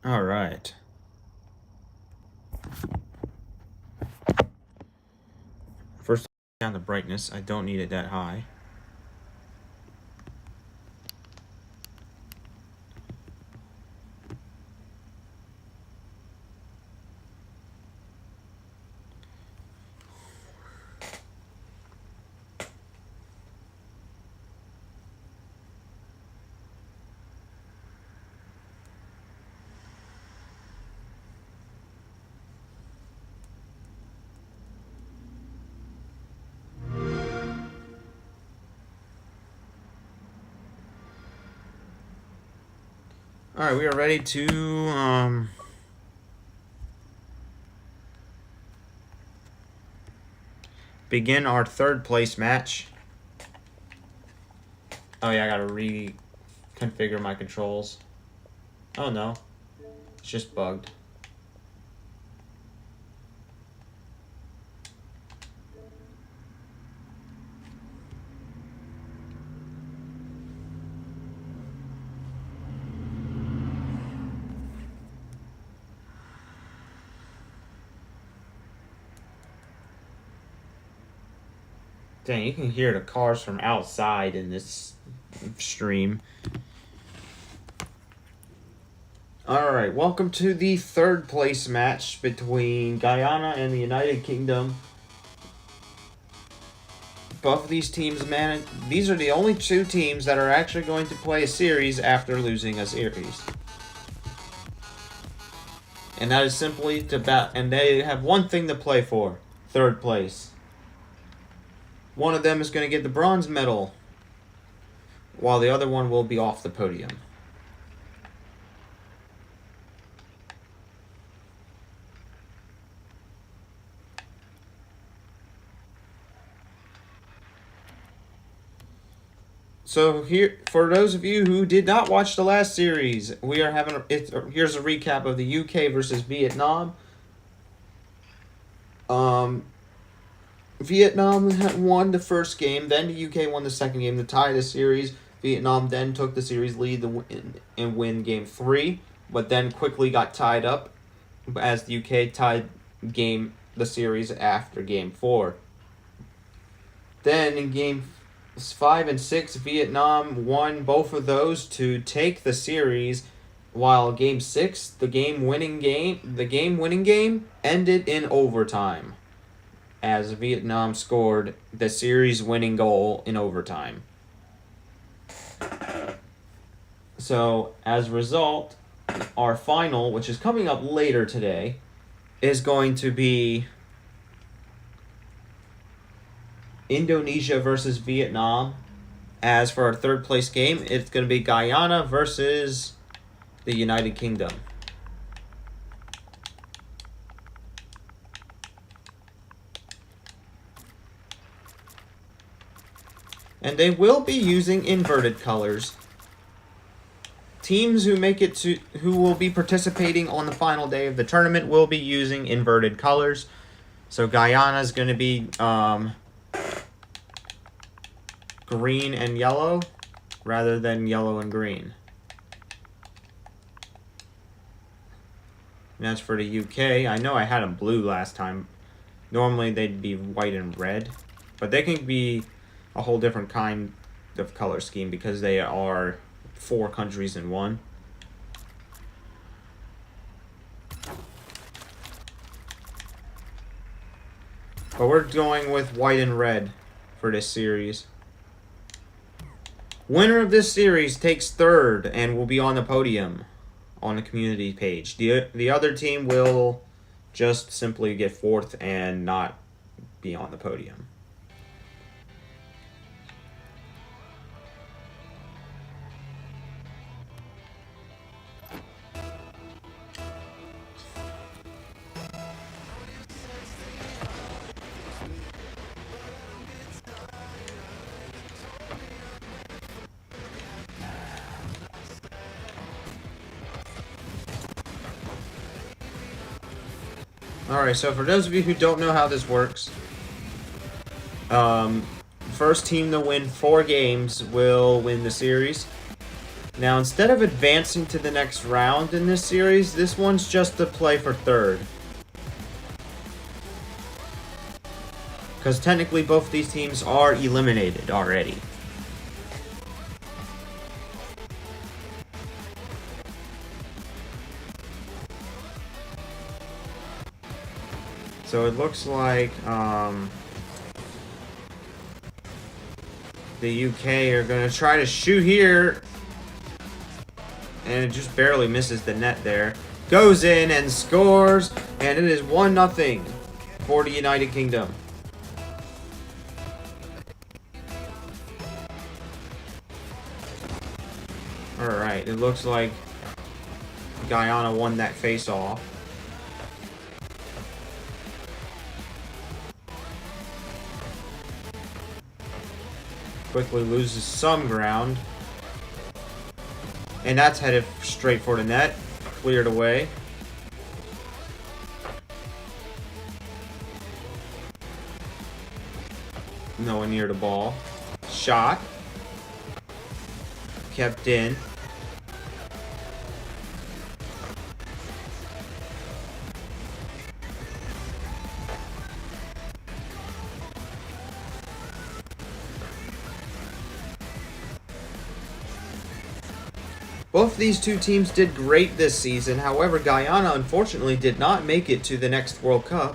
All right. First, down the brightness. I don't need it that high. All right, we are ready to begin our third place match. Oh yeah, I gotta reconfigure my controls. Oh no, it's just bugged. Dang, you can hear the cars from outside in this stream. Alright, welcome to the third place match between Guyana and the United Kingdom. Both of these teams, these are the only two teams that are actually going to play a series after losing a series. And that is simply and they have one thing to play for, third place. One of them is going to get the bronze medal, while the other one will be off the podium. So here, for those of you who did not watch the last series, we are having here's a recap of the UK versus Vietnam. Vietnam won the first game, then the UK won the second game to tie the series. Vietnam then took the series lead and win game 3, but then quickly got tied up as the UK tied the series after game 4. Then in game 5 and 6, Vietnam won both of those to take the series, while game 6, the game-winning game ended in overtime, as Vietnam scored the series-winning goal in overtime. So, as a result, our final, which is coming up later today, is going to be Indonesia versus Vietnam. As for our third place game, it's going to be Guyana versus the United Kingdom. And they will be using inverted colors. Teams who will be participating on the final day of the tournament will be using inverted colors. So Guyana is going to be green and yellow rather than yellow and green. And as for the UK, I know I had them blue last time. Normally they'd be white and red, but they can be a whole different kind of color scheme because they are 4 countries in one. But we're going with white and red for this series. Winner of this series takes third and will be on the podium on the community page. The other team will just simply get fourth and not be on the podium. Alright, so for those of you who don't know how this works, first team to win 4 games will win the series. Now, instead of advancing to the next round in this series, this one's just to play for third. Because technically both these teams are eliminated already. So it looks like the UK are going to try to shoot here. And it just barely misses the net there. Goes in and scores. And it is 1-0 for the United Kingdom. Alright, it looks like Guyana won that face-off. Quickly loses some ground. And that's headed straight for the net. Cleared away. No one near the ball. Shot. Kept in. Both these two teams did great this season. However, Guyana unfortunately did not make it to the next World Cup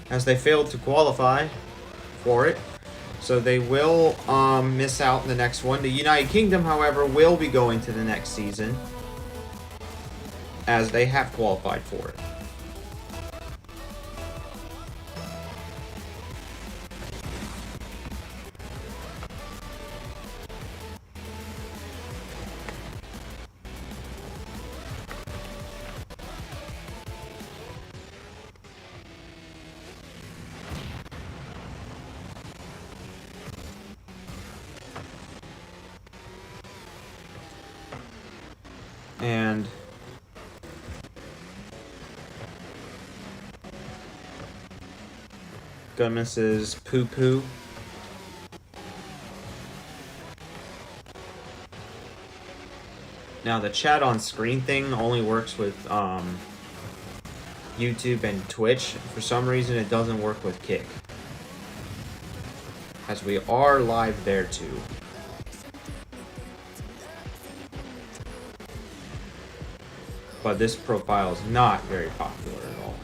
as they failed to qualify for it. So they will miss out in the next one. The United Kingdom, however, will be going to the next season as they have qualified for it. And Gomez's poo-poo. Now the chat on screen thing only works with YouTube and Twitch. For some reason it doesn't work with Kick, as we are live there too. But this profile is not very popular at all.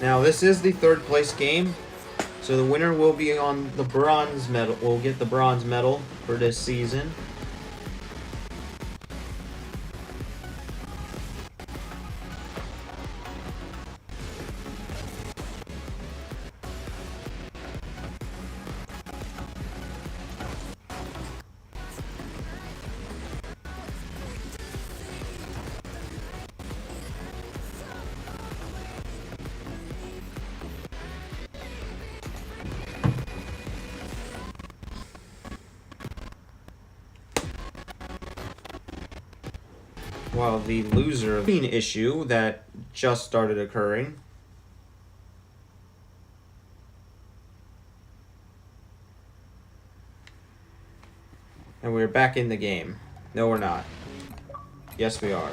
Now this is the third place game, so the winner will be on the bronze medal. Will get the bronze medal for this season. While the loser issue that just started occurring. And we're back in the game. No, we're not. Yes, we are.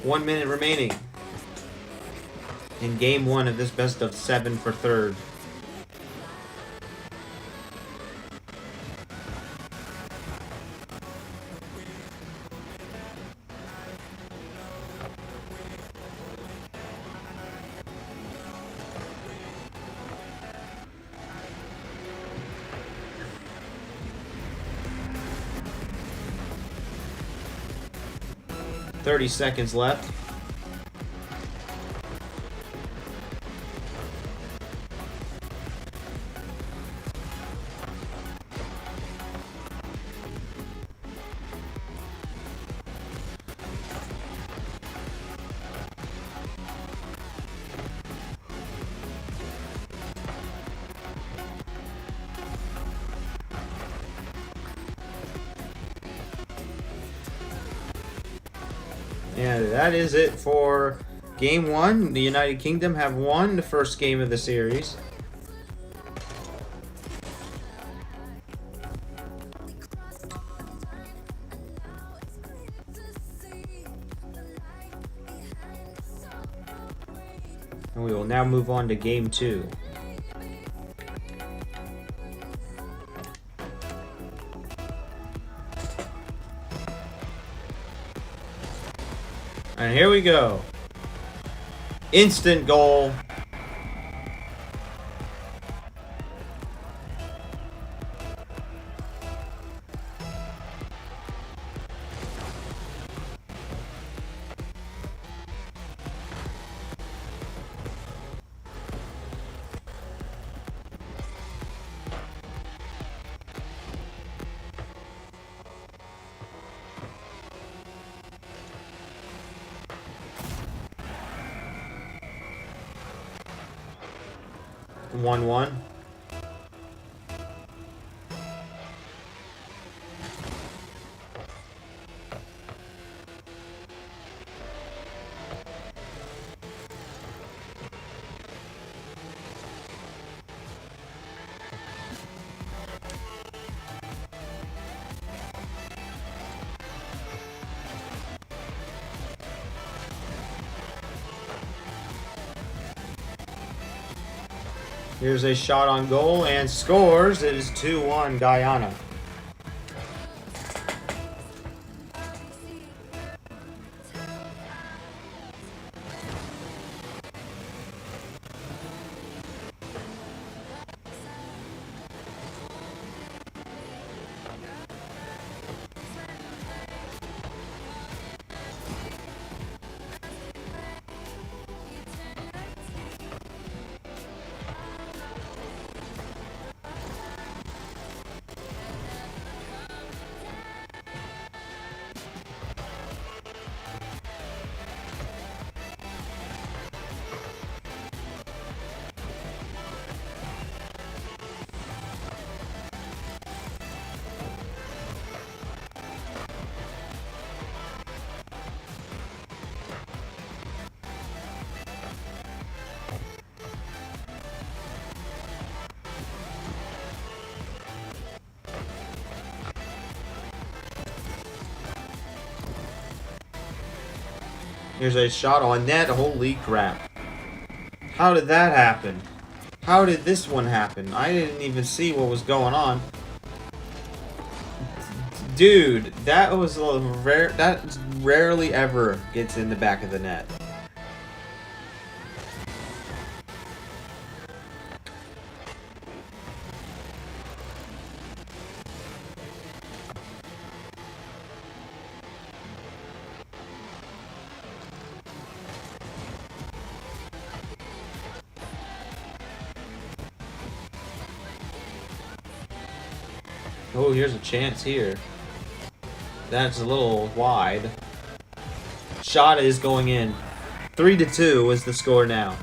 One minute remaining in game one of this best of 7 for third. .30 seconds left. And that is it for Game 1. The United Kingdom have won the first game of the series. And we will now move on to Game 2. And here we go. Instant goal. One. Here's a shot on goal and scores. It is 2-1 Guyana. Here's a shot on net. Holy crap. How did that happen? How did this one happen? I didn't even see what was going on. Dude, that was a rare. That rarely ever gets in the back of the net. Oh, here's a chance here. That's a little wide. Shot is going in. 3-2 is the score now.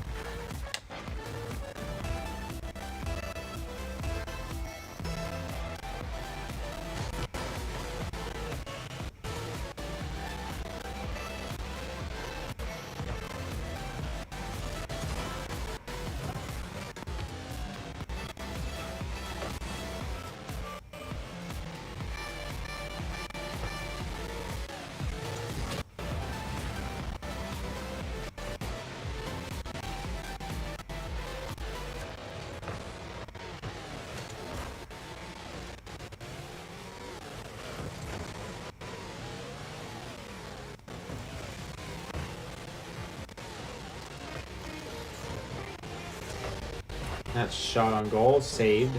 That's shot on goal, saved.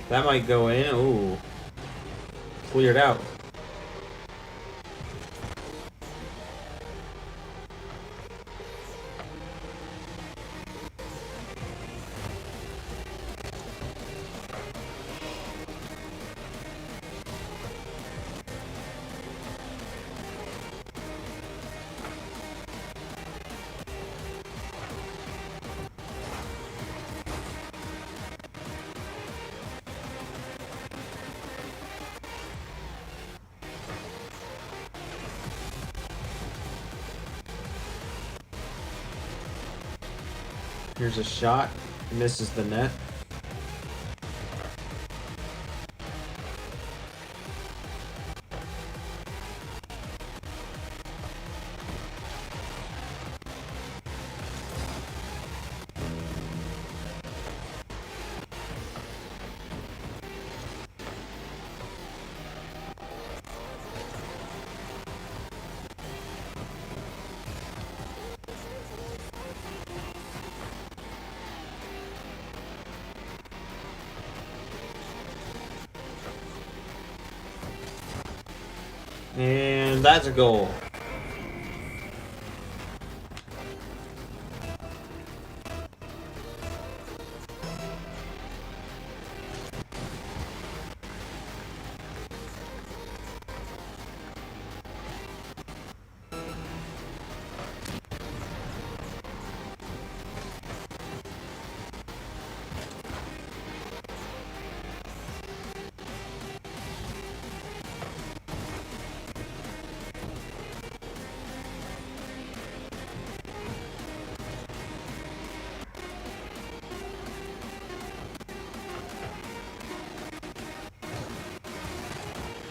That might go in. Ooh. Cleared out. Here's a shot. Misses the net. And that's a goal.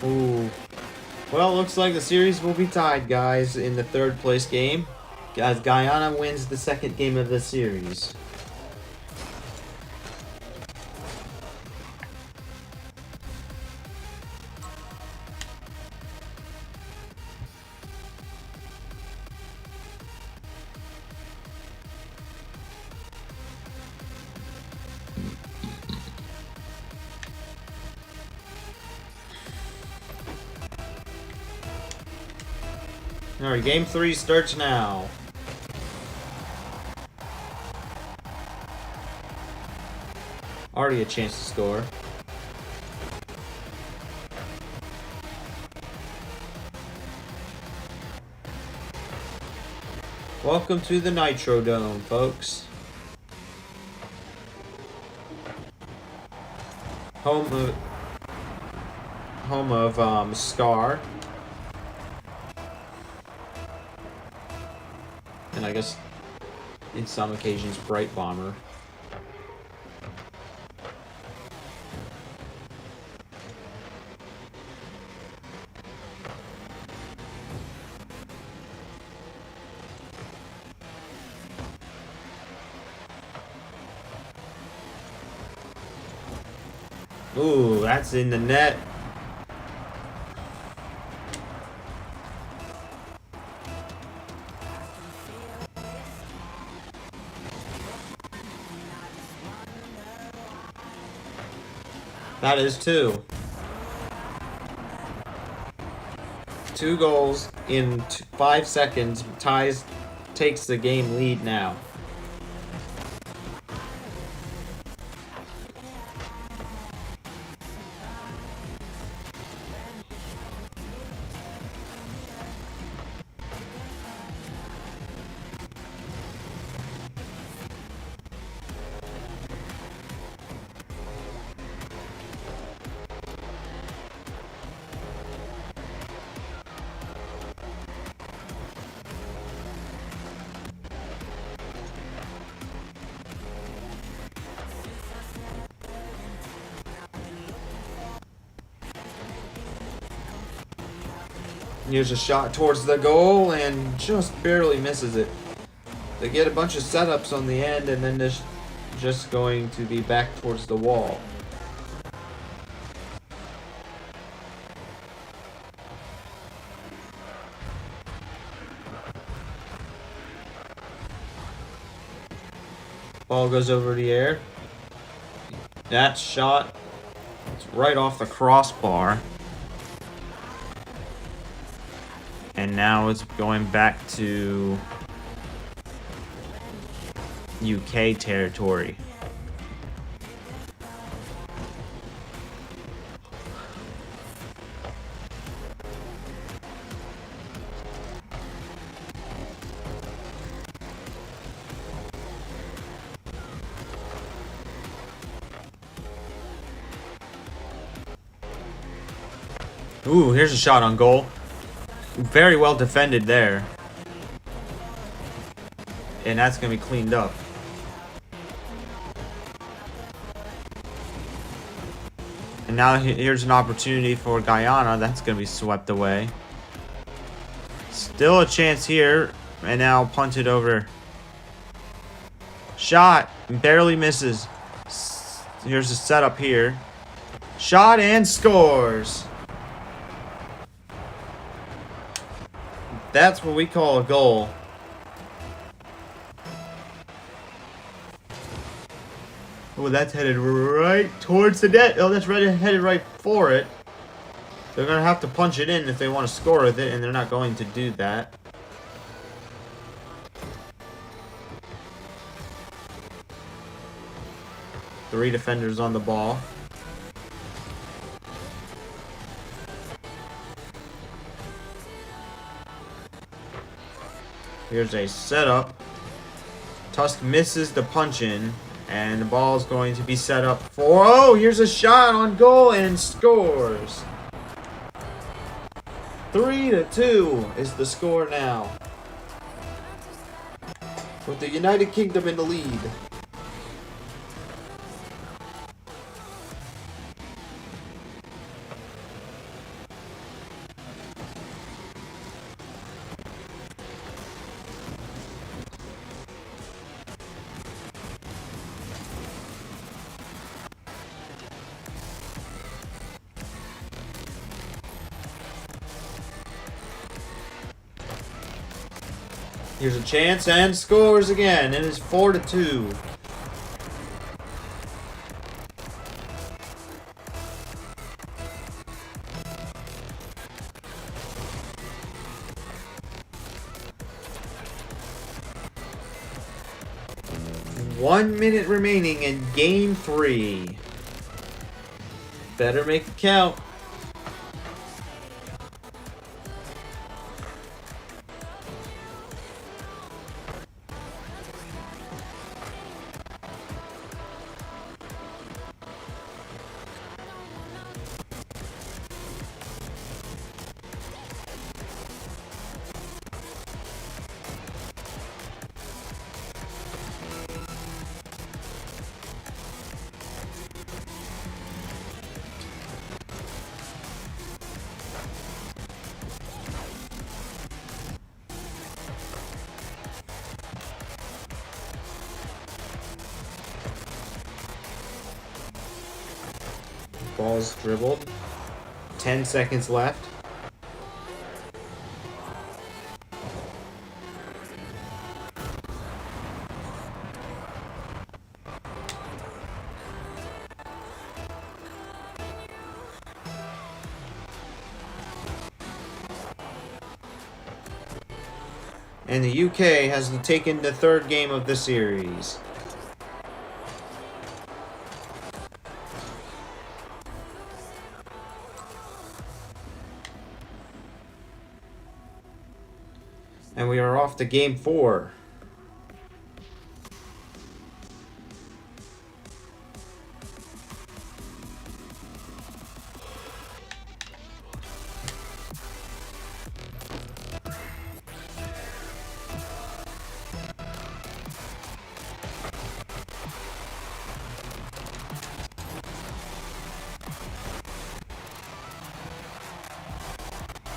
Ooh. Well, looks like the series will be tied, guys, in the third place game, as Guyana wins the second game of the series. Alright, game 3 starts now. Already a chance to score. Welcome to the Nitro Dome, folks. Home of Scar. And I guess, in some occasions, Bright Bomber. Ooh, that's in the net. That is 2. 2 goals in 5 seconds. Takes the game lead now. Here's a shot towards the goal and just barely misses it. They get a bunch of setups on the end and then this just going to be back towards the wall. Ball goes over the air. That shot, it's right off the crossbar. And now it's going back to UK territory. Ooh, here's a shot on goal. Very well defended there. And that's going to be cleaned up. And now here's an opportunity for Guyana. That's going to be swept away. Still a chance here. And now punted over. Shot. Barely misses. Here's a setup here. Shot and scores. That's what we call a goal. Oh, that's headed right towards the net. Oh, that's headed right for it. They're going to have to punch it in if they want to score with it, and they're not going to do that. Three defenders on the ball. Here's a setup. Tusk misses the punch in. And the ball is going to be set up for... Oh, here's a shot on goal and scores. 3-2 is the score now. With the United Kingdom in the lead. Here's a chance and scores again. It is 4-2. One minute remaining in Game 3. Better make it count. Ball's dribbled. 10 seconds left. And the UK has taken the third game of the series. And we are off to Game 4.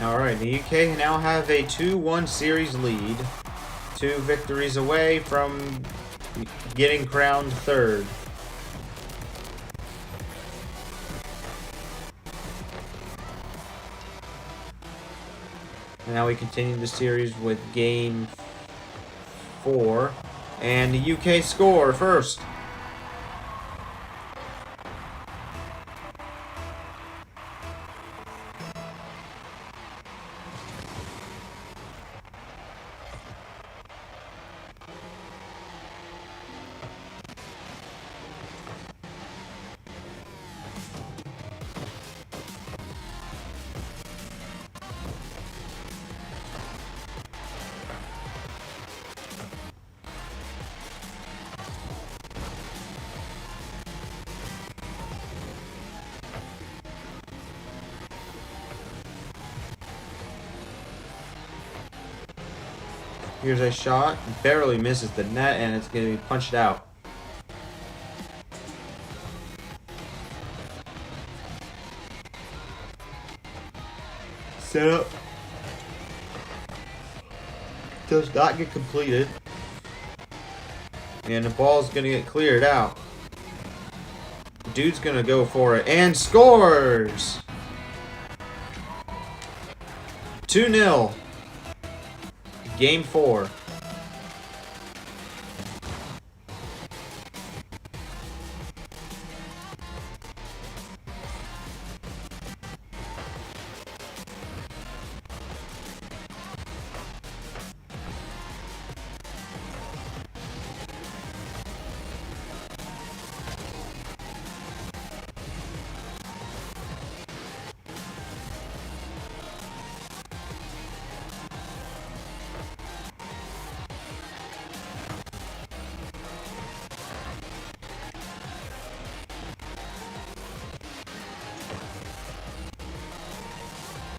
Alright, the UK now have a 2-1 series lead. 2 victories away from getting crowned third. And now we continue the series with Game 4. And the UK score first. Here's a shot, barely misses the net, and it's going to be punched out. setup does not get completed. And the ball's going to get cleared out. Dude's going to go for it and scores! 2-0. Game 4.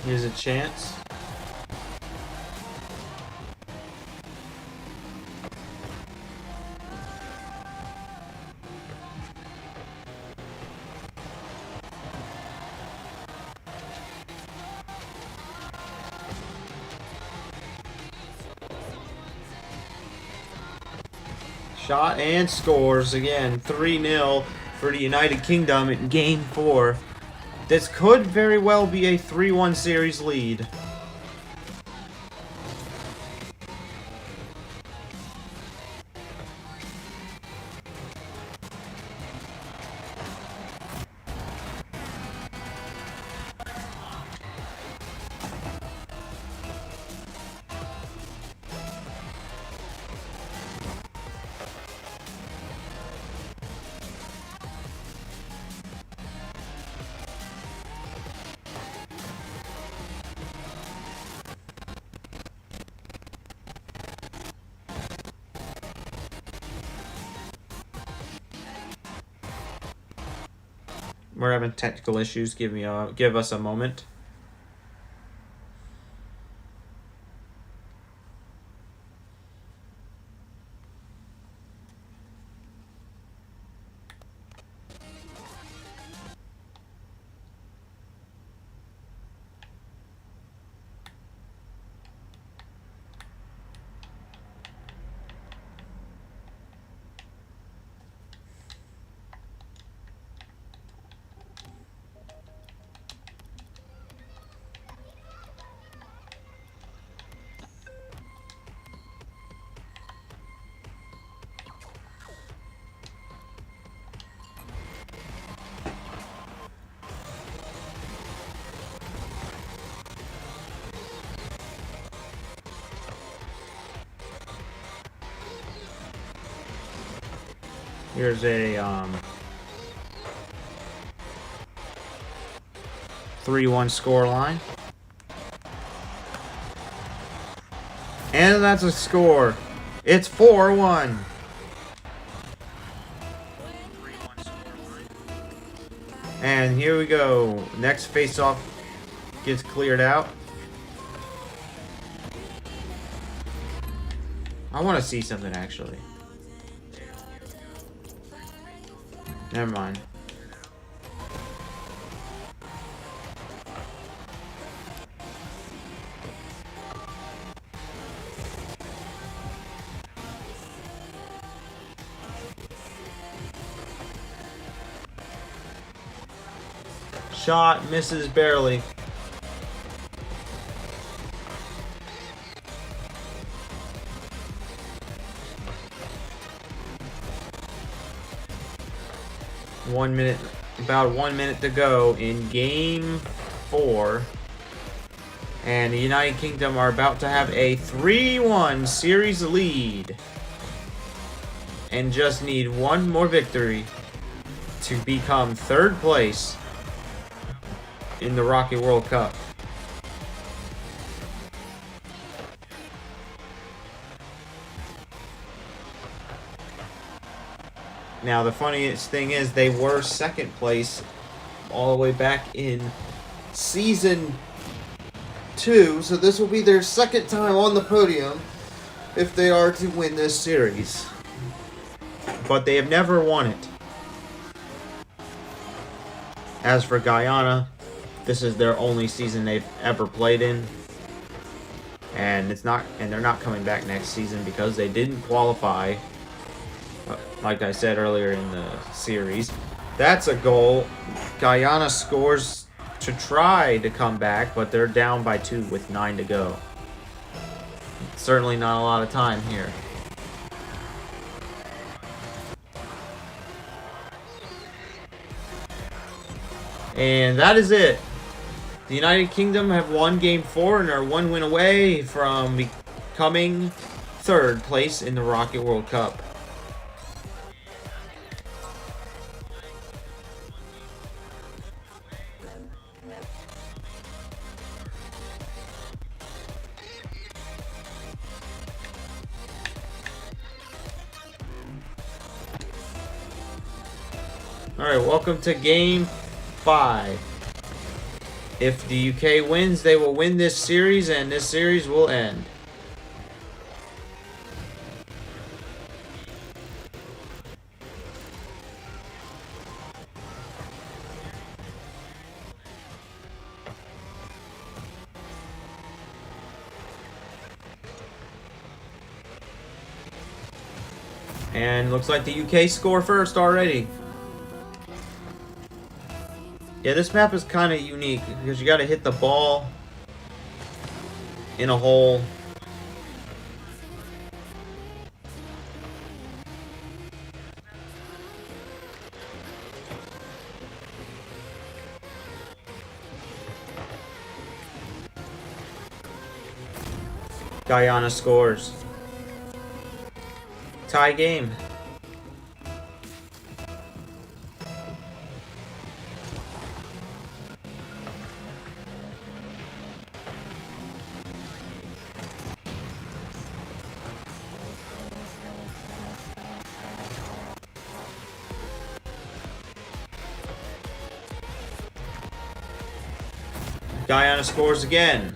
Here's a chance. Shot and scores again. 3-0 for the United Kingdom in Game 4. This could very well be a 3-1 series lead. We're having technical issues. Give us a moment. Here's a 3-1 score line. And that's a score. It's 4-1. And here we go. Next face-off gets cleared out. I want to see something, actually. Never mind. Shot misses barely. About 1 minute to go in Game 4. And the United Kingdom are about to have a 3-1 series lead. And just need one more victory to become third place in the Rocket World Cup. Now, the funniest thing is they were second place all the way back in Season 2, so this will be their second time on the podium if they are to win this series. But they have never won it. As for Guyana, This is their only season they've ever played in. And they're not coming back next season because they didn't qualify, like I said earlier in the series. That's a goal. Guyana scores to try to come back, but they're down by 2 with 9 to go. Certainly not a lot of time here. And that is it. The United Kingdom have won Game 4 and are 1 win away from becoming 3rd place in the Rocket World Cup. Alright, welcome to Game 5. If the UK wins, they will win this series, and this series will end. And looks like the UK score first already. Yeah, this map is kind of unique because you got to hit the ball in a hole. Guyana scores. Tie game. Guyana scores again.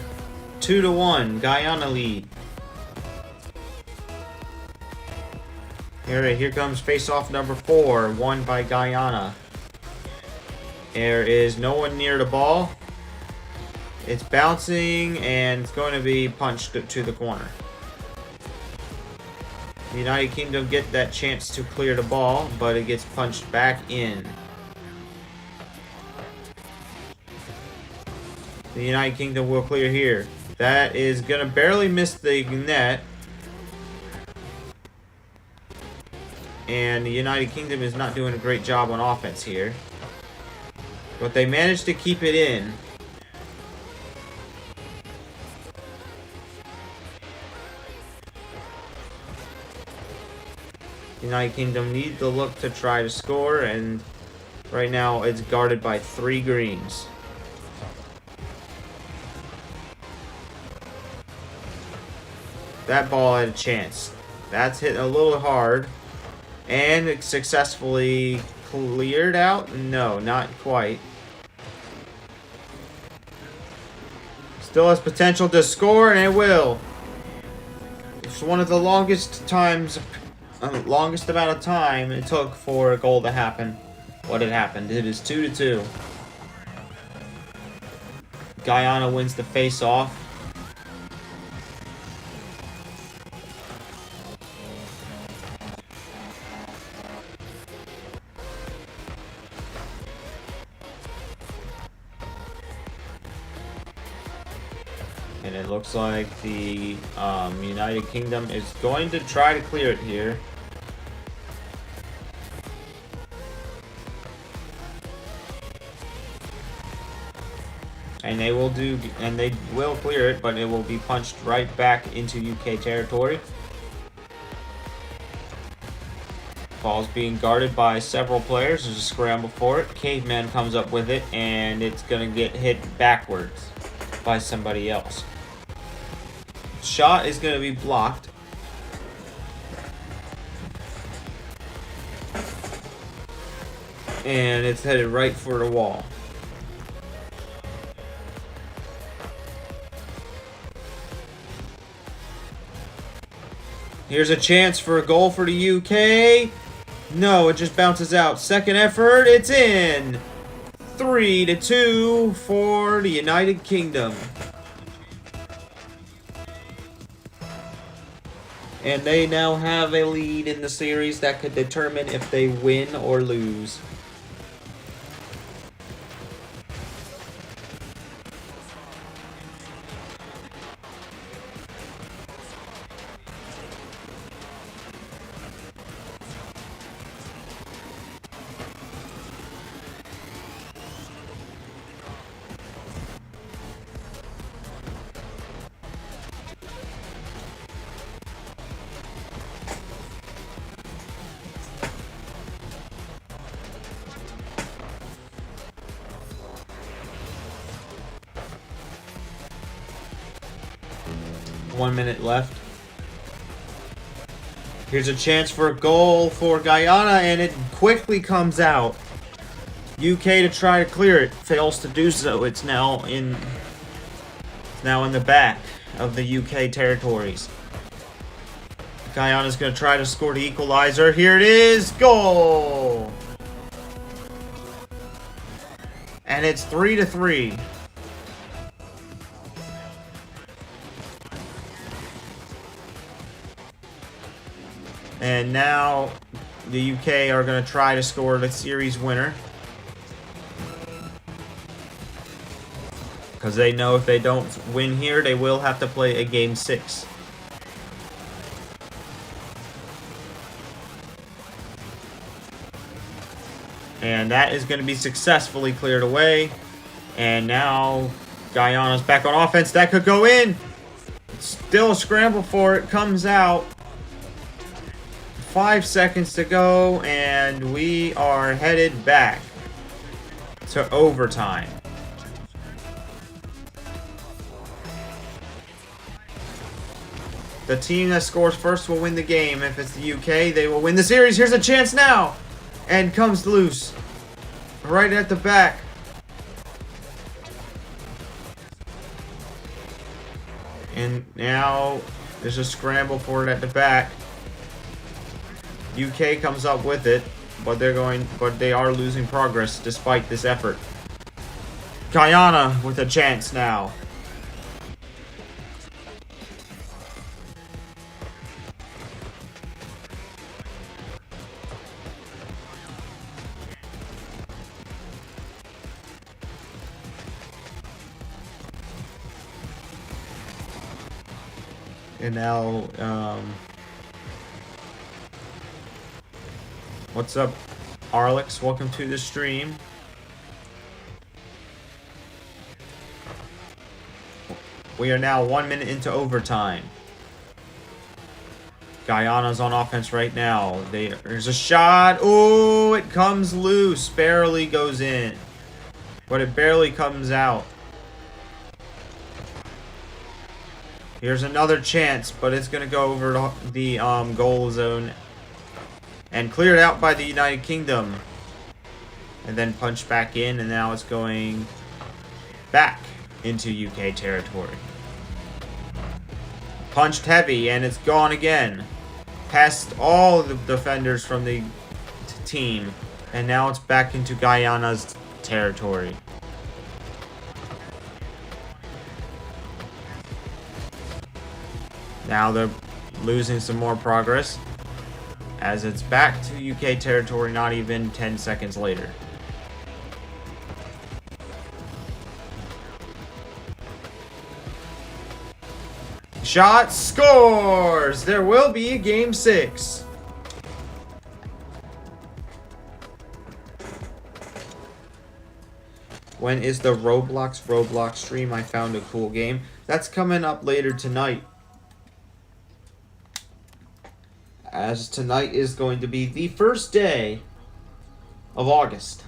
2-1. Guyana lead. Here comes face-off number 4, won by Guyana. There is no one near the ball. It's bouncing and it's going to be punched to the corner. The United Kingdom get that chance to clear the ball, but it gets punched back in. The United Kingdom will clear here. That is going to barely miss the net. And the United Kingdom is not doing a great job on offense here. But they managed to keep it in. The United Kingdom need to look to try to score, and right now it's guarded by 3 greens. That ball had a chance. That's hit a little hard. And it successfully cleared out? No, not quite. Still has potential to score, and it will. It's one of the longest amount of time it took for a goal to happen. What had happened? It is 2-2. Guyana wins the face-off. And it looks like the United Kingdom is going to try to clear it here. And they will clear it, but it will be punched right back into UK territory. Ball's being guarded by several players. There's a scramble for it. Caveman comes up with it, and it's going to get hit backwards by somebody else. Shot is going to be blocked. And it's headed right for the wall. Here's a chance for a goal for the UK. No, it just bounces out. Second effort, it's in. 3-2 for the United Kingdom. And they now have a lead in the series that could determine if they win or lose. One minute left. Here's a chance for a goal for Guyana, and it quickly comes out. UK to try to clear it, fails to do so. It's now in the back of the UK territories. Guyana's going to try to score the equalizer. Here it is, goal! And it's 3-3. And now the UK are going to try to score the series winner. Because they know if they don't win here, they will have to play a game 6. And that is going to be successfully cleared away. And now Guyana's back on offense. That could go in. Still a scramble for it. Comes out. 5 seconds to go, and we are headed back to overtime. The team that scores first will win the game. If it's the UK, they will win the series. Here's a chance now, and comes loose right at the back. And now there's a scramble for it at the back. UK comes up with it, but they are losing progress despite this effort. Guyana with a chance now. And now, what's up, Arlix? Welcome to the stream. We are now 1 minute into overtime. Guyana's on offense right now. There's a shot. Oh, it comes loose. Barely goes in. But it barely comes out. Here's another chance, but it's going to go over the goal zone. And cleared out by the United Kingdom. And then punched back in, and now it's going back into UK territory. Punched heavy, and it's gone again. Past all the defenders from the team. And now it's back into Guyana's territory. Now they're losing some more progress, as it's back to UK territory not even 10 seconds later. Shot scores! There will be a game 6. When is the Roblox stream? I found a cool game. That's coming up later tonight. As tonight is going to be the first day of August.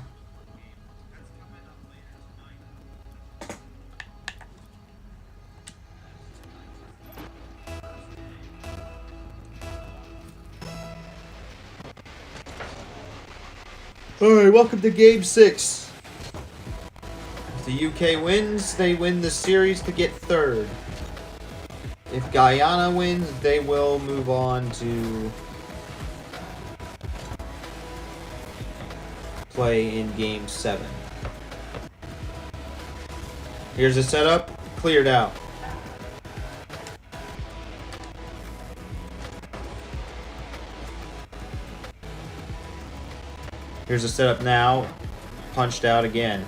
Alright, welcome to Game 6. If the UK wins, they win the series to get third. If Guyana wins, they will move on to play in Game 7. Here's a setup. Cleared out. Here's a setup now. Punched out again.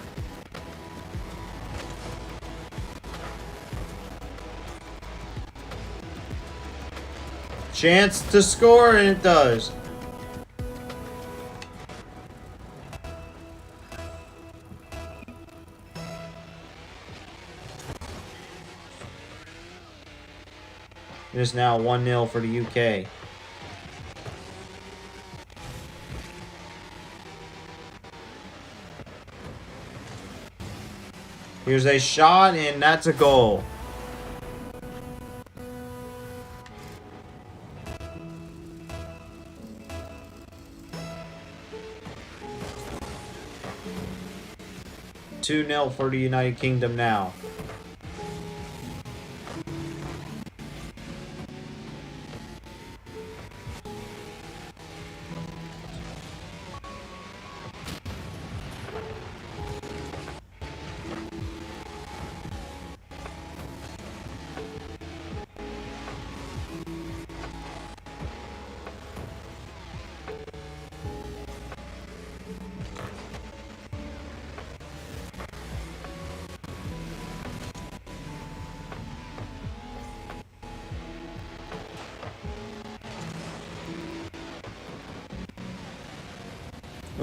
Chance to score, and it does. It is now 1-0 for the UK. Here's a shot, and that's a goal. (2-0) for the United Kingdom now.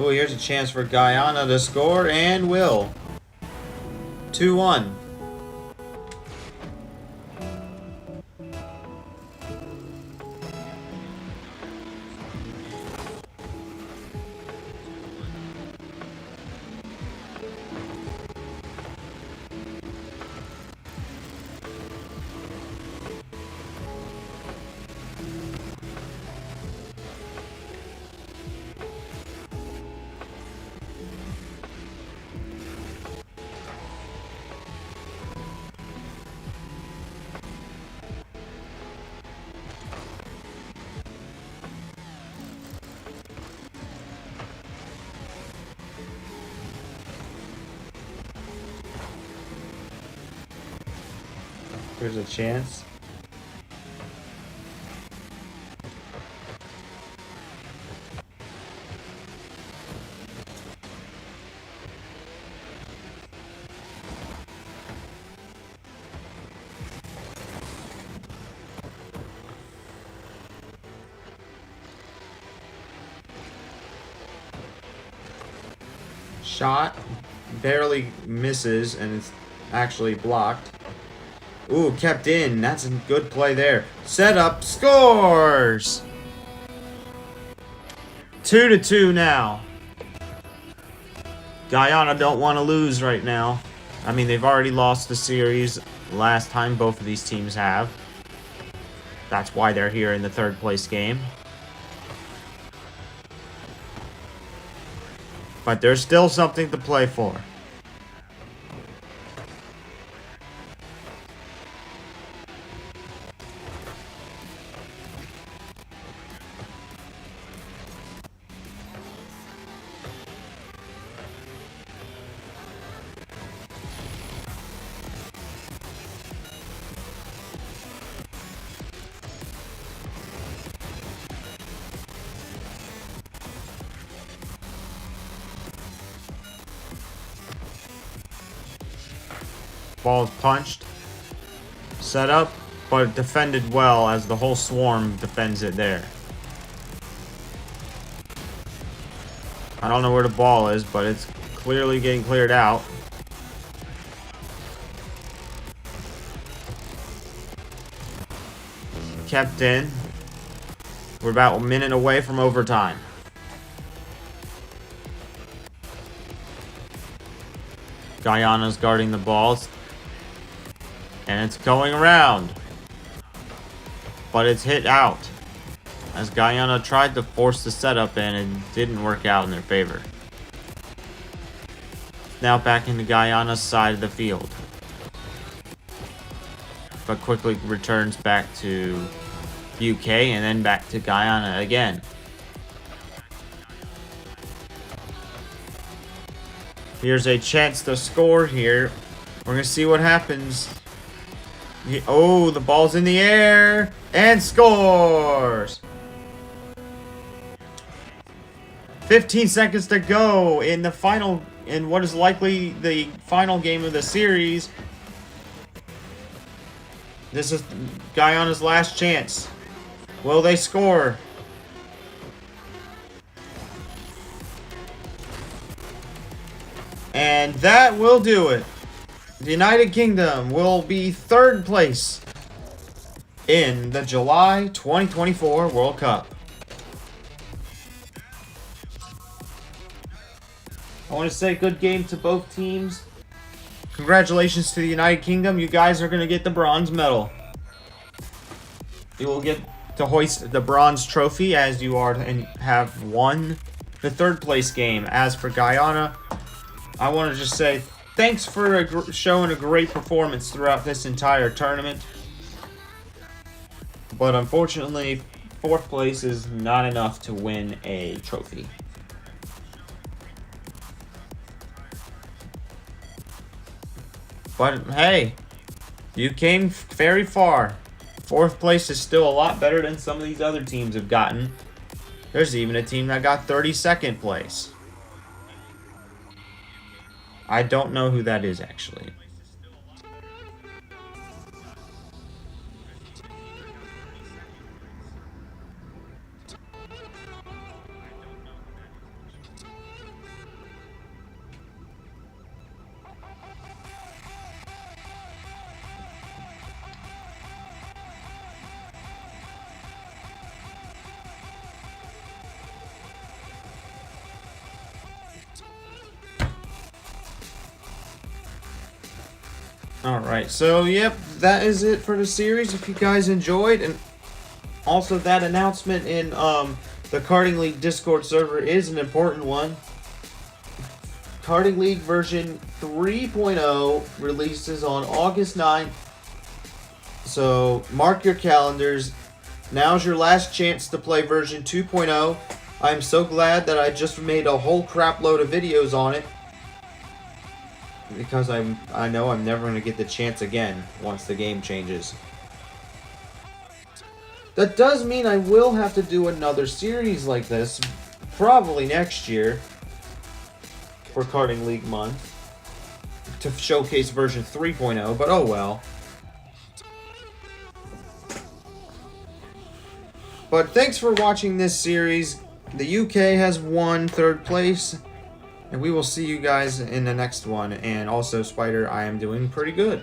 Oh, here's a chance for Guyana to score, and will. 2-1. Here's a chance. Shot barely misses, and it's actually blocked. Ooh, kept in. That's a good play there. Set up, scores! 2-2 now. Guyana don't want to lose right now. I mean, they've already lost the series last time both of these teams have. That's why they're here in the third place game. But there's still something to play for. Ball is punched. Set up, but defended well as the whole swarm defends it there. I don't know where the ball is, but it's clearly getting cleared out. Kept in. We're about a minute away from overtime. Guyana's guarding the balls. And it's going around. But it's hit out. As Guyana tried to force the setup in, it didn't work out in their favor. Now back into Guyana's side of the field. But quickly returns back to UK and then back to Guyana again. Here's a chance to score here, We're going to see what happens. Oh, the ball's in the air. And scores! 15 seconds to go in the final, in what is likely the final game of the series. This is Guyana's last chance. Will they score? And that will do it. The United Kingdom will be third place in the July 2024 World Cup. I want to say good game to both teams. Congratulations to the United Kingdom. You guys are going to get the bronze medal. You will get to hoist the bronze trophy as you are and have won the third place game. As for Guyana, I want to just say thanks for showing a great performance throughout this entire tournament. But unfortunately, fourth place is not enough to win a trophy. But hey, you came very far. Fourth place is still a lot better than some of these other teams have gotten. There's even a team that got 32nd place. I don't know who that is, actually. Alright, so yep, that is it for the series. If you guys enjoyed, and also that announcement in the Karting League Discord server is an important one. Karting League version 3.0 releases on August 9th. So mark your calendars. Now's your last chance to play version 2.0. I'm so glad that I just made a whole crap load of videos on it, because I know I'm never going to get the chance again once the game changes. That does mean I will have to do another series like this, probably next year, for Karting League Month, to showcase version 3.0, but oh well. But thanks for watching this series. The UK has won third place. And we will see you guys in the next one. And also, Spider, I am doing pretty good.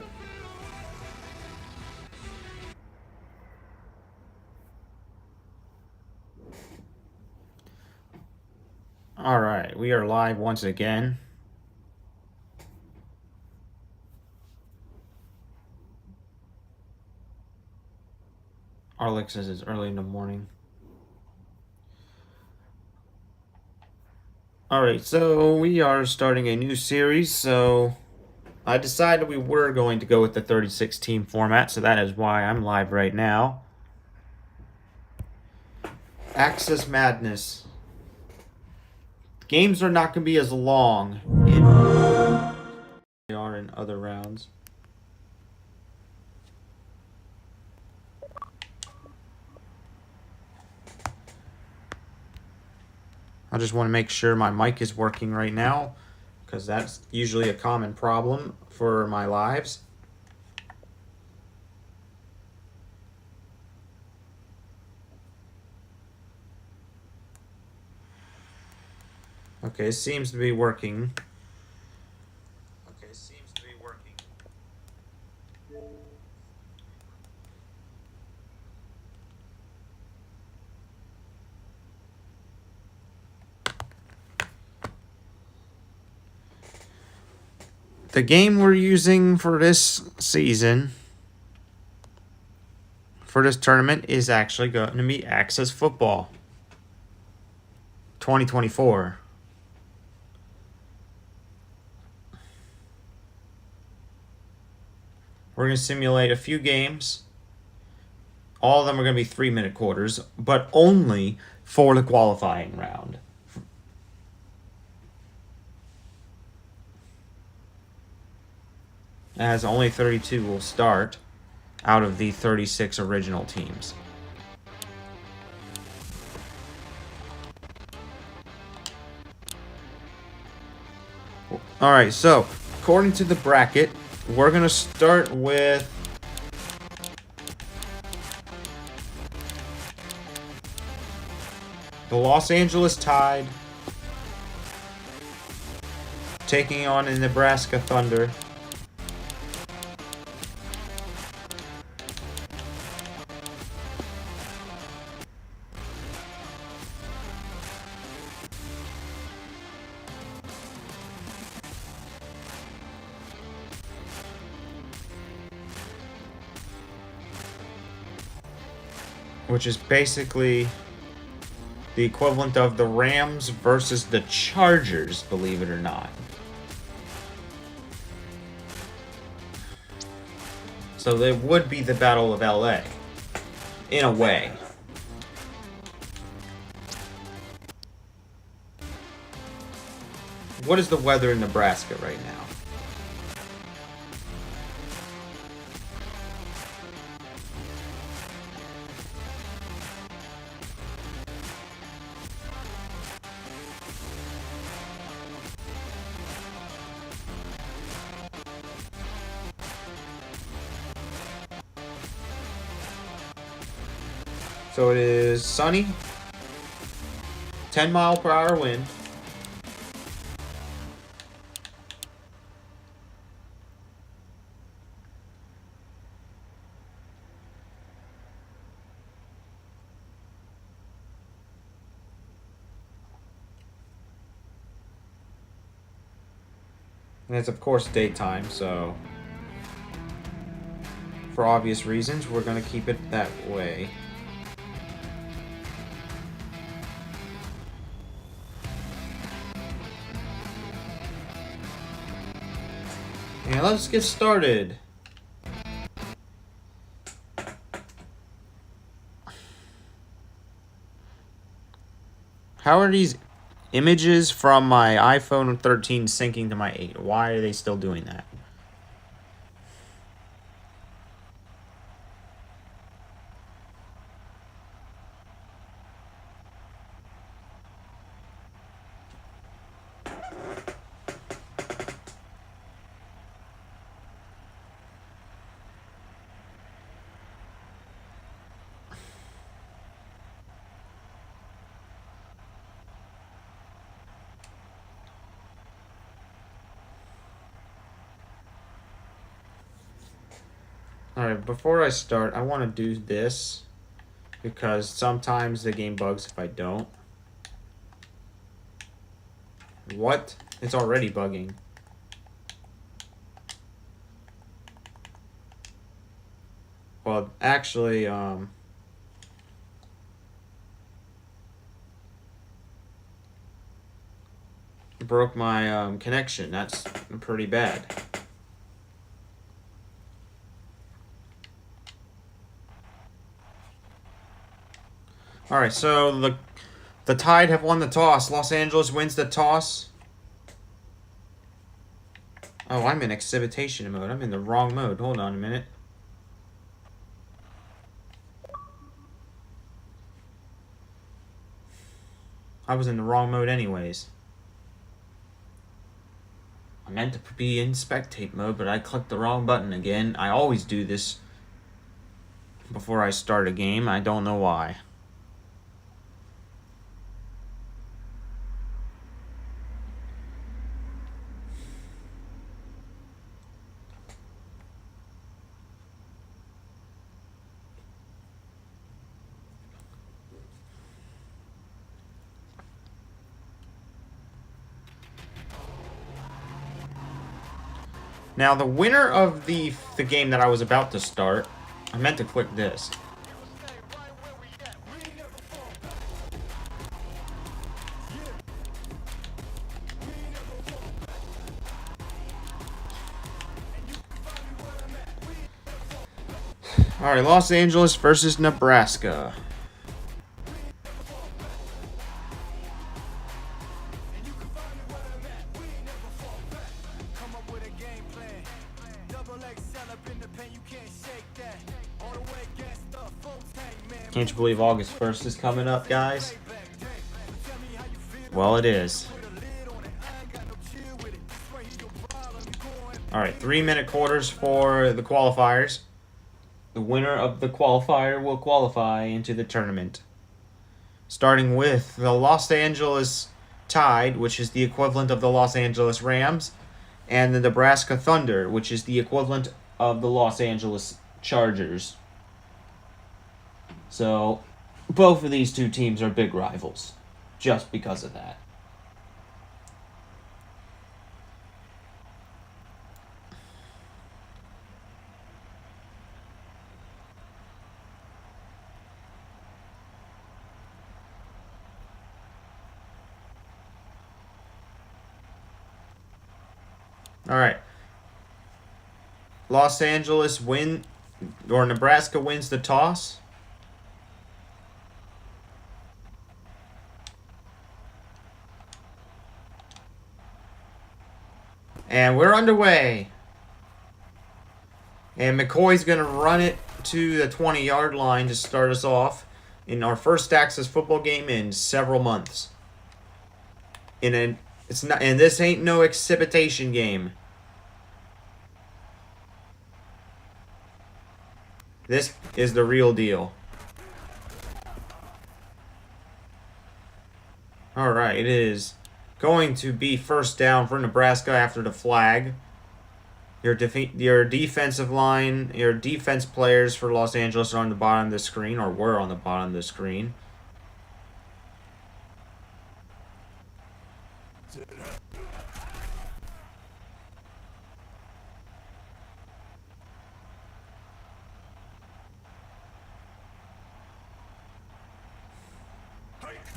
Alright, we are live once again. Arlex says it's early in the morning. Alright, so we are starting a new series, so I decided we were going to go with the 36 team format, so that is why I'm live right now. Access Madness. Games are not going to be as long as they are in other rounds. I just want to make sure my mic is working right now, because that's usually a common problem for my lives. Okay, it seems to be working. The game we're using for this season, for this tournament, is actually going to be Access Football 2024. We're going to simulate a few games. All of them are going to be 3-minute quarters, but only for the qualifying round. as only 32 will start out of the 36 original teams. Alright, so according to the bracket, we're going to start with the Los Angeles Tide taking on the Nebraska Thunder. Which is basically the equivalent of the Rams versus the Chargers, believe it or not. So it would be the Battle of LA, in a way. What is the weather in Nebraska right now? So it is sunny, 10-mile-per-hour wind. And it's of course daytime, so for obvious reasons, we're going to keep it that way. And let's get started. How are these images from my iPhone 13 syncing to my 8? Why are they still doing that? Alright, before I start, I want to do this because sometimes the game bugs if I don't. What? It's already bugging. Well, actually, broke my connection. That's pretty bad. Alright, so the Tide have won the toss. Los Angeles wins the toss. Oh, I'm in exhibition mode. I'm in the wrong mode. Hold on a minute. I was in the wrong mode anyways. I meant to be in spectate mode, but I clicked the wrong button again. I always do this before I start a game. I don't know why. Now, the winner of the game that I was about to start, I meant to click this. Alright, Los Angeles versus Nebraska. Can't you believe August 1st is coming up, guys? Well, it is. Alright, 3-minute quarters for the qualifiers. The winner of the qualifier will qualify into the tournament. Starting with the Los Angeles Tide, which is the equivalent of the Los Angeles Rams, and the Nebraska Thunder, which is the equivalent of the Los Angeles Chargers. So, both of these two teams are big rivals, just because of that. All right. Los Angeles Nebraska wins the toss. And we're underway. And McCoy's going to run it to the 20-yard line to start us off in our first Access football game in several months. And this ain't no exhibition game. This is the real deal. All right, it is going to be first down for Nebraska after the flag. Your defensive line, your defense players for Los Angeles are on the bottom of the screen, or were on the bottom of the screen.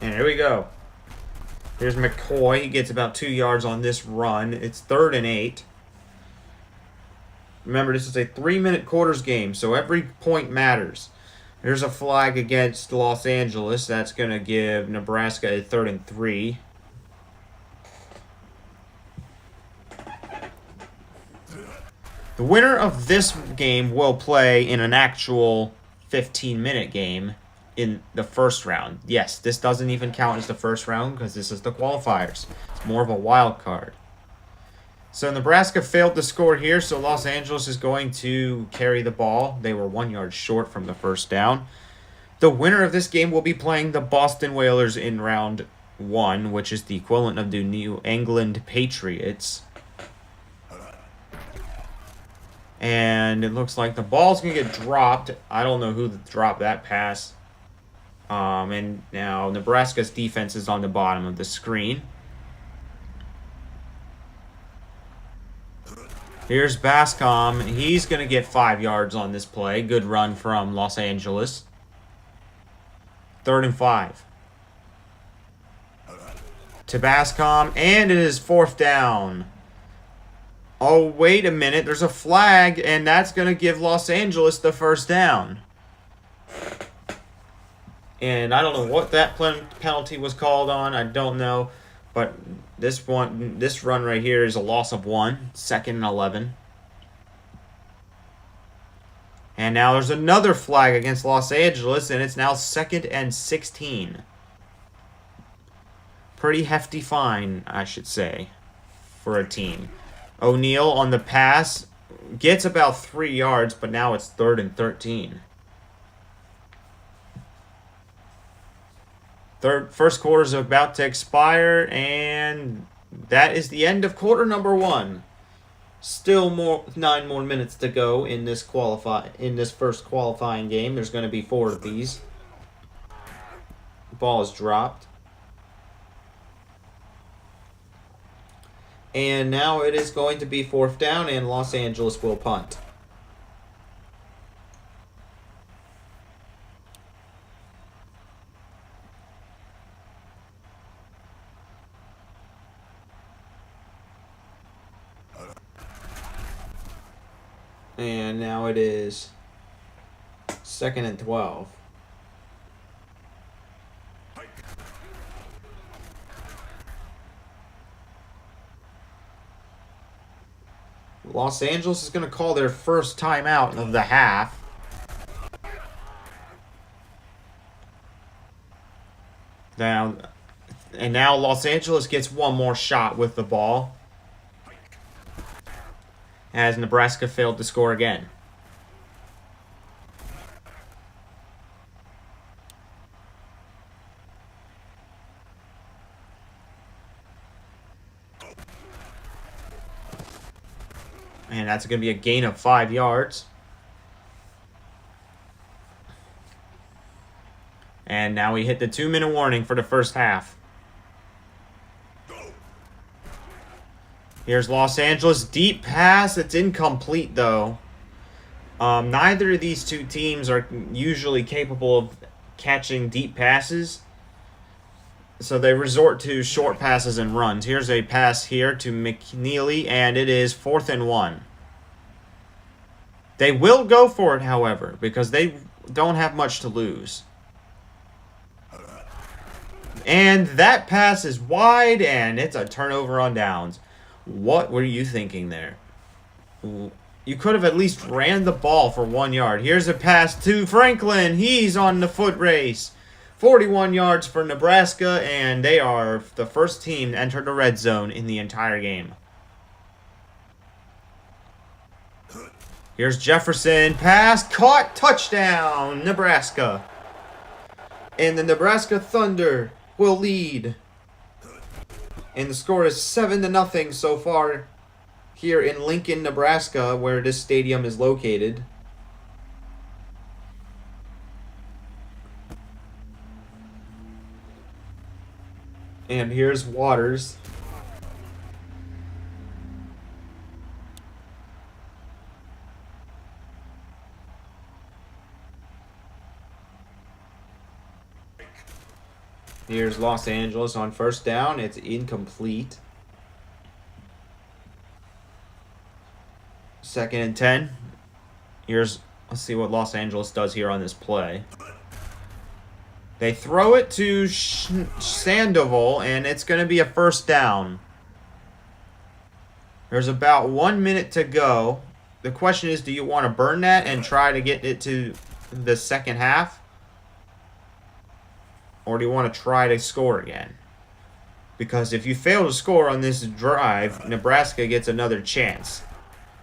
And here we go. Here's McCoy. He gets about 2 yards on this run. It's 3rd and 8. Remember, this is a 3-minute quarters game, so every point matters. There's a flag against Los Angeles. That's going to give Nebraska a 3rd and 3. The winner of this game will play in an actual 15-minute game in the first round. Yes, this doesn't even count as the first round because this is the qualifiers. It's more of a wild card. So Nebraska failed to score here, so Los Angeles is going to carry the ball. They were 1 yard short from the first down. The winner of this game will be playing the Boston Whalers in round 1, which is the equivalent of the New England Patriots. And it looks like the ball's going to get dropped. I don't know who dropped that pass. And now Nebraska's defense is on the bottom of the screen. Here's Bascom. He's going to get 5 yards on this play. Good run from Los Angeles. 3rd and 5. To Bascom, and it is 4th down. Oh, wait a minute. There's a flag, and that's going to give Los Angeles the first down. And I don't know what that penalty was called on. I don't know. But this run right here is a loss of 1. 2nd and 11. And now there's another flag against Los Angeles, and it's now 2nd and 16. Pretty hefty fine, I should say, for a team. O'Neal on the pass gets about 3 yards, but now it's 3rd and 13. First quarter is about to expire, and that is the end of quarter number 1. Still 9 more minutes to go in this first qualifying game. There's going to be 4 of these. Ball is dropped. And now it is going to be 4th down, and Los Angeles will punt. And now it is 2nd and 12. Los Angeles is going to call their first timeout of the half. Now, and now Los Angeles gets one more shot with the ball, as Nebraska failed to score again. And that's going to be a gain of 5 yards. And now we hit the 2-minute warning for the first half. Here's Los Angeles. Deep pass. It's incomplete, though. Neither of these two teams are usually capable of catching deep passes. So they resort to short passes and runs. Here's a pass here to McNeely, and it is 4th and 1. They will go for it, however, because they don't have much to lose. And that pass is wide, and it's a turnover on downs. What were you thinking there? You could have at least ran the ball for 1 yard. Here's a pass to Franklin. He's on the foot race. 41 yards for Nebraska, and they are the first team to enter the red zone in the entire game. Here's Jefferson. Pass, caught, touchdown, Nebraska. And the Nebraska Thunder will lead. And the score is 7-0 so far here in Lincoln, Nebraska, where this stadium is located. And here's Waters. Here's Los Angeles on first down. It's incomplete. 2nd and 10. Let's see what Los Angeles does here on this play. They throw it to Sandoval, and it's going to be a first down. There's about 1 minute to go. The question is, do you want to burn that and try to get it to the second half? Or do you want to try to score again? Because if you fail to score on this drive, Nebraska gets another chance.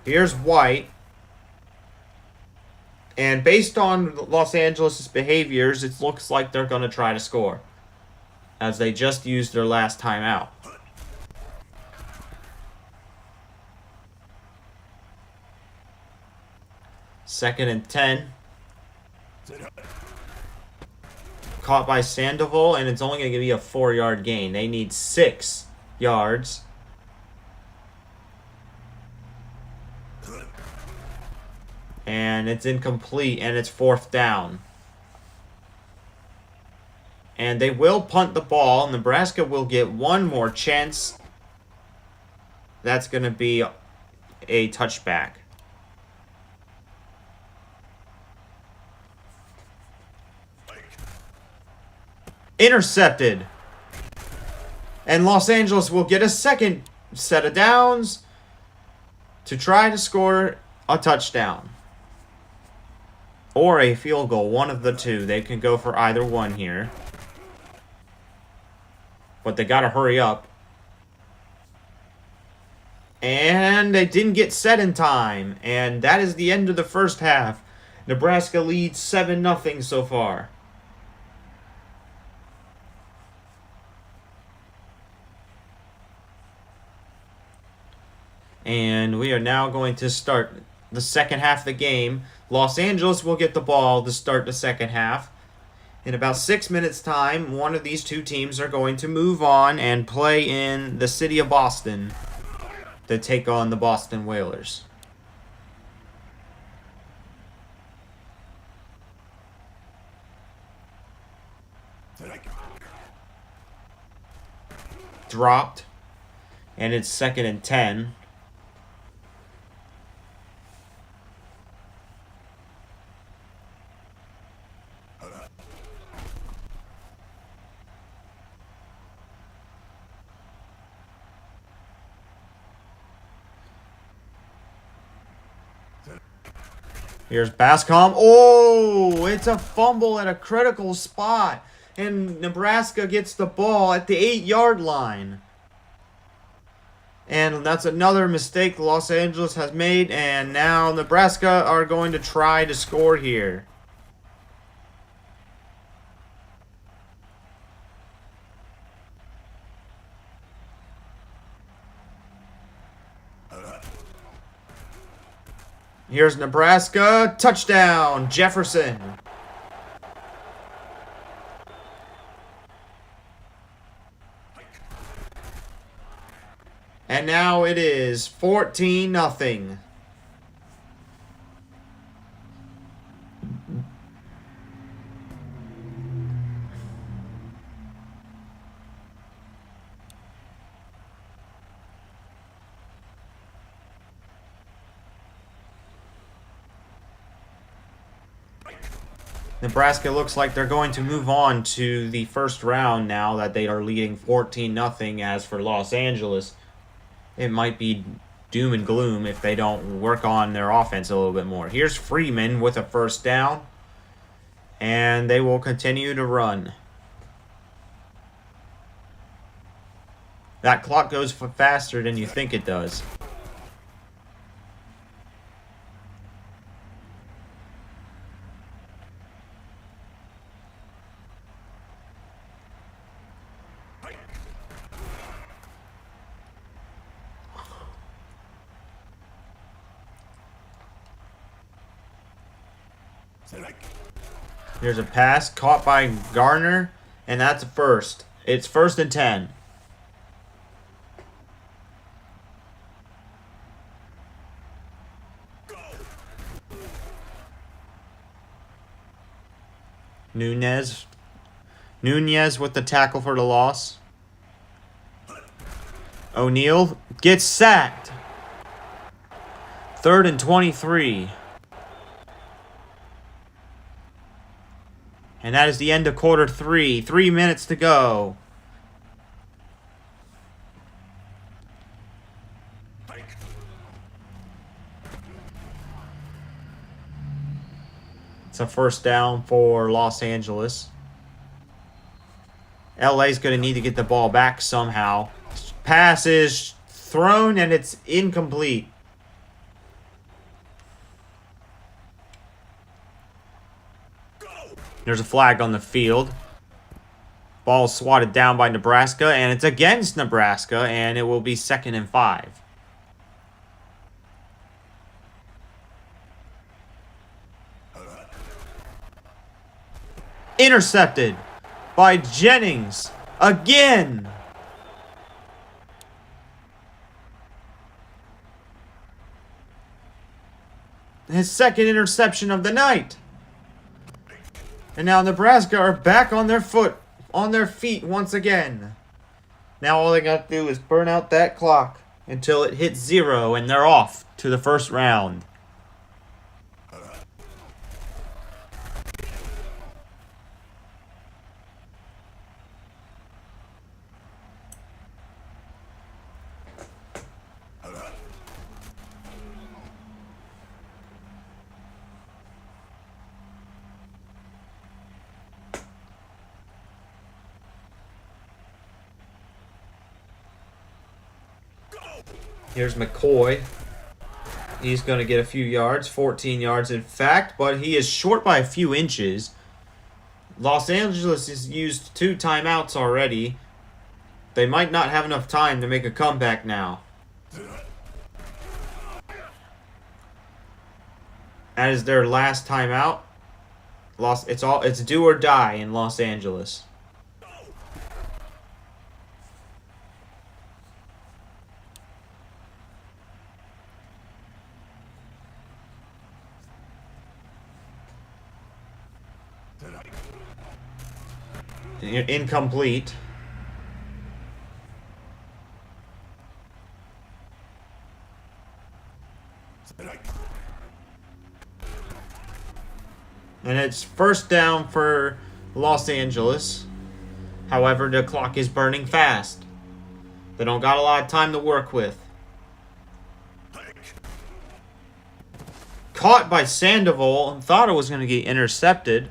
Here's White. And based on Los Angeles' behaviors, it looks like they're going to try to score, as they just used their last timeout. Second and 10. Caught by Sandoval, and it's only going to be a 4-yard gain. They need 6 yards. And it's incomplete, and it's 4th down. And they will punt the ball. Nebraska will get one more chance. That's going to be a touchback. Intercepted. And Los Angeles will get a second set of downs to try to score a touchdown. Or a field goal, one of the two. They can go for either one here. But they got to hurry up. And they didn't get set in time. And that is the end of the first half. Nebraska leads 7-0 so far. And we are now going to start the second half of the game. Los Angeles will get the ball to start the second half. In about 6 minutes' time, one of these two teams are going to move on and play in the city of Boston to take on the Boston Whalers. Dropped. And it's 2nd and 10. Here's Bascom. Oh, it's a fumble at a critical spot. And Nebraska gets the ball at the 8-yard line. And that's another mistake Los Angeles has made. And now Nebraska are going to try to score here. Here's Nebraska. Touchdown, Jefferson. And now it is 14-0. Nebraska looks like they're going to move on to the first round now that they are leading 14-0. As for Los Angeles, it might be doom and gloom if they don't work on their offense a little bit more. Here's Freeman with a first down, and they will continue to run. That clock goes faster than you think it does. Here's a pass caught by Garner, and that's a first. It's 1st and 10. Nunez with the tackle for the loss. O'Neal gets sacked. 3rd and 23. And that is the end of quarter 3. 3 minutes to go. It's a first down for Los Angeles. LA's going to need to get the ball back somehow. Pass is thrown and it's incomplete. There's a flag on the field. Ball swatted down by Nebraska, and it's against Nebraska, and it will be 2nd and 5. Intercepted by Jennings again. His 2nd interception of the night. And now Nebraska are back on their feet once again. Now all they got to do is burn out that clock until it hits 0, and they're off to the first round. Here's McCoy. He's going to get a few yards, 14 yards in fact, but he is short by a few inches. Los Angeles has used 2 timeouts already. They might not have enough time to make a comeback now. That is their last timeout. It's do or die in Los Angeles. Incomplete. And it's first down for Los Angeles. However, the clock is burning fast. They don't got a lot of time to work with. Caught by Sandoval and thought it was going to get intercepted.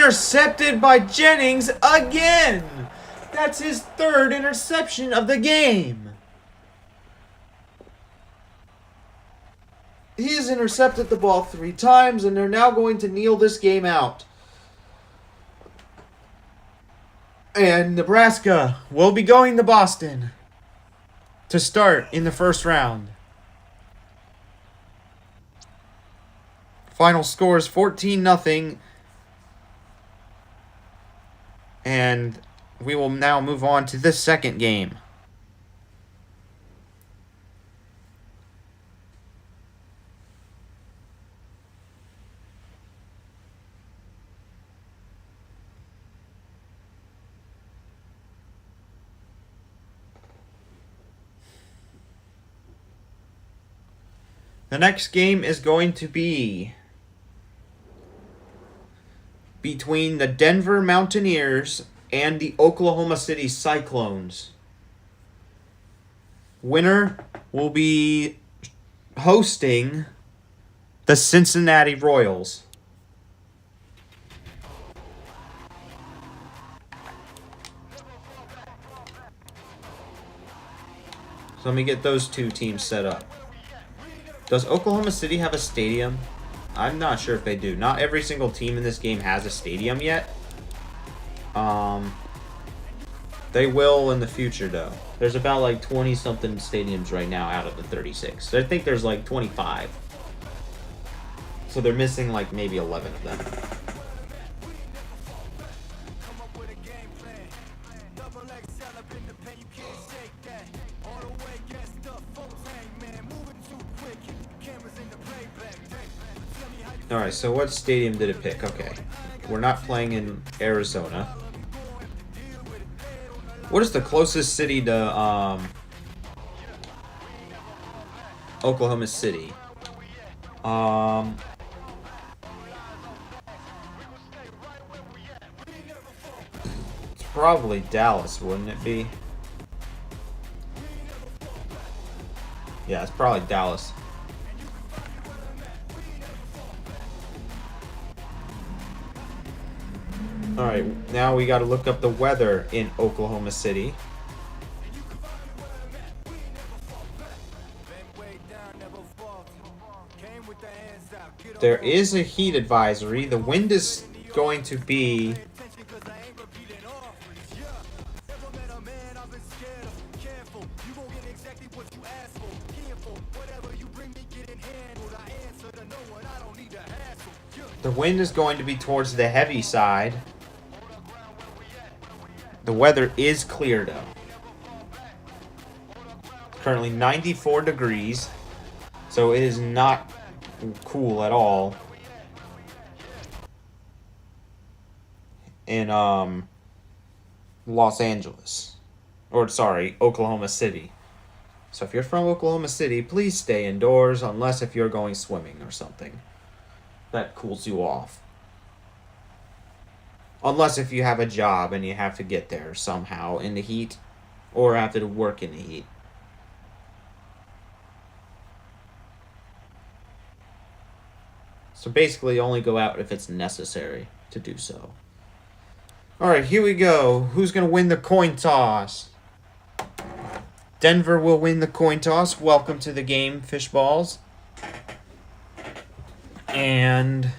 Intercepted by Jennings again. That's his third interception of the game. He has intercepted the ball 3 times, and they're now going to kneel this game out. And Nebraska will be going to Boston to start in the first round. Final score is 14-0. And we will now move on to the second game. The next game is going to be between the Denver Mountaineers and the Oklahoma City Cyclones. Winner will be hosting the Cincinnati Royals. So let me get those two teams set up. Does Oklahoma City have a stadium? I'm not sure if they do. Not every single team in this game has a stadium yet. They will in the future, though. There's about like 20-something stadiums right now out of the 36. So I think there's like 25. So they're missing like maybe 11 of them. Alright, so what stadium did it pick? Okay. We're not playing in Arizona. What is the closest city to Oklahoma City? It's probably Dallas, wouldn't it be? Yeah, it's probably Dallas. Alright, now we gotta look up the weather in Oklahoma City. There is a heat advisory. The wind is going to be towards the heavy side. The weather is clear, though. Currently 94 degrees, so it is not cool at all in Los Angeles. Or, sorry, Oklahoma City. So if you're from Oklahoma City, please stay indoors, unless if you're going swimming or something. That cools you off. Unless if you have a job and you have to get there somehow in the heat, or have to work in the heat. So basically only go out if it's necessary to do so. Alright, here we go. Who's going to win the coin toss? Denver will win the coin toss. Welcome to the game, Fishballs. And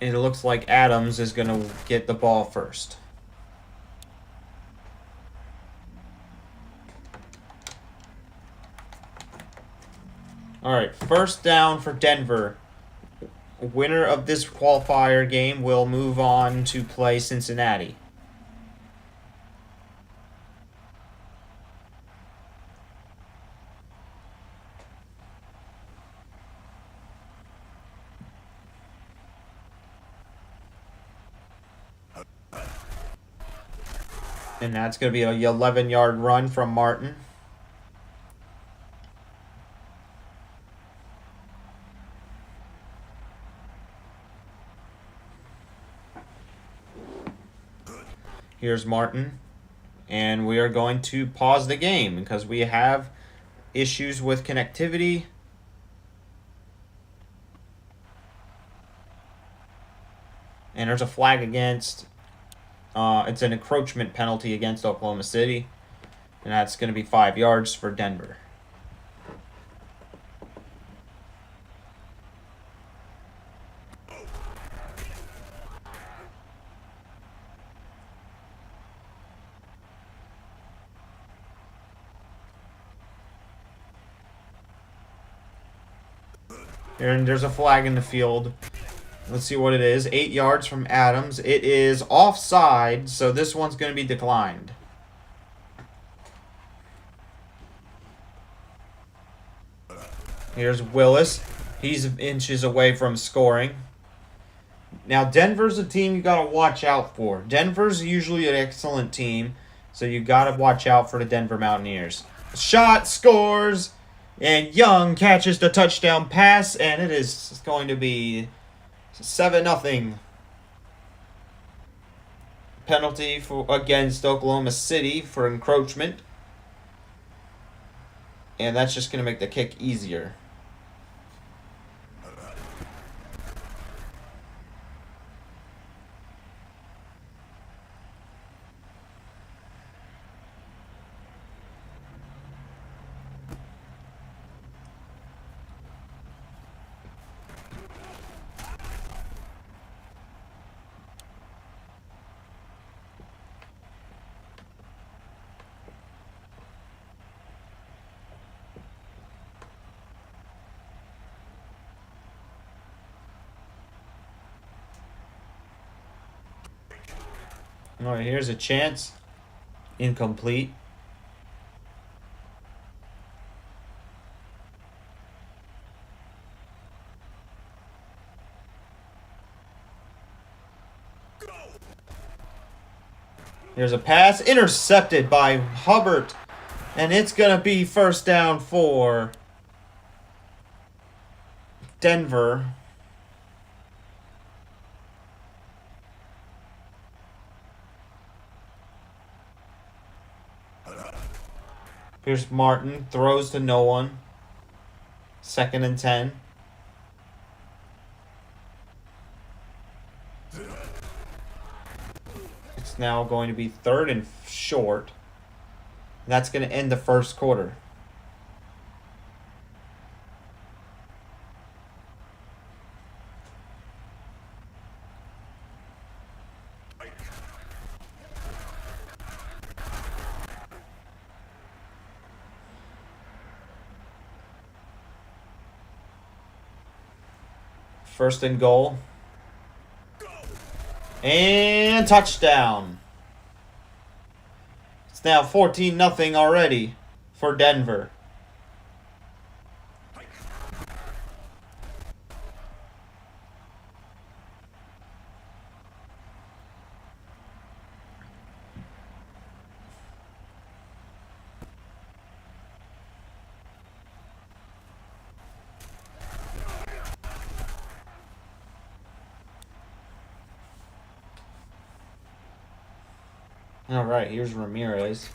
it looks like Adams is going to get the ball first. All right, first down for Denver. Winner of this qualifier game will move on to play Cincinnati. And that's going to be a 11-yard run from Martin. Here's Martin. And we are going to pause the game because we have issues with connectivity. And there's a flag against. It's an encroachment penalty against Oklahoma City. And that's going to be 5 yards for Denver. And there's a flag in the field. Let's see what it is. 8 yards from Adams. It is offside, so this one's going to be declined. Here's Willis. He's inches away from scoring. Now, Denver's a team you got to watch out for. Denver's usually an excellent team, so you got to watch out for the Denver Mountaineers. Shot, scores, and Young catches the touchdown pass, and it is going to be 7-0. Penalty against Oklahoma City for encroachment. And that's just going to make the kick easier. All right, here's a chance. Incomplete. Here's a pass intercepted by Hubbard. And it's going to be first down for Denver. Here's Martin. Throws to no one. 2nd and 10. It's now going to be 3rd and short. That's going to end the first quarter. First and goal. And touchdown. It's now 14-0 already for Denver. All right, here's Ramirez.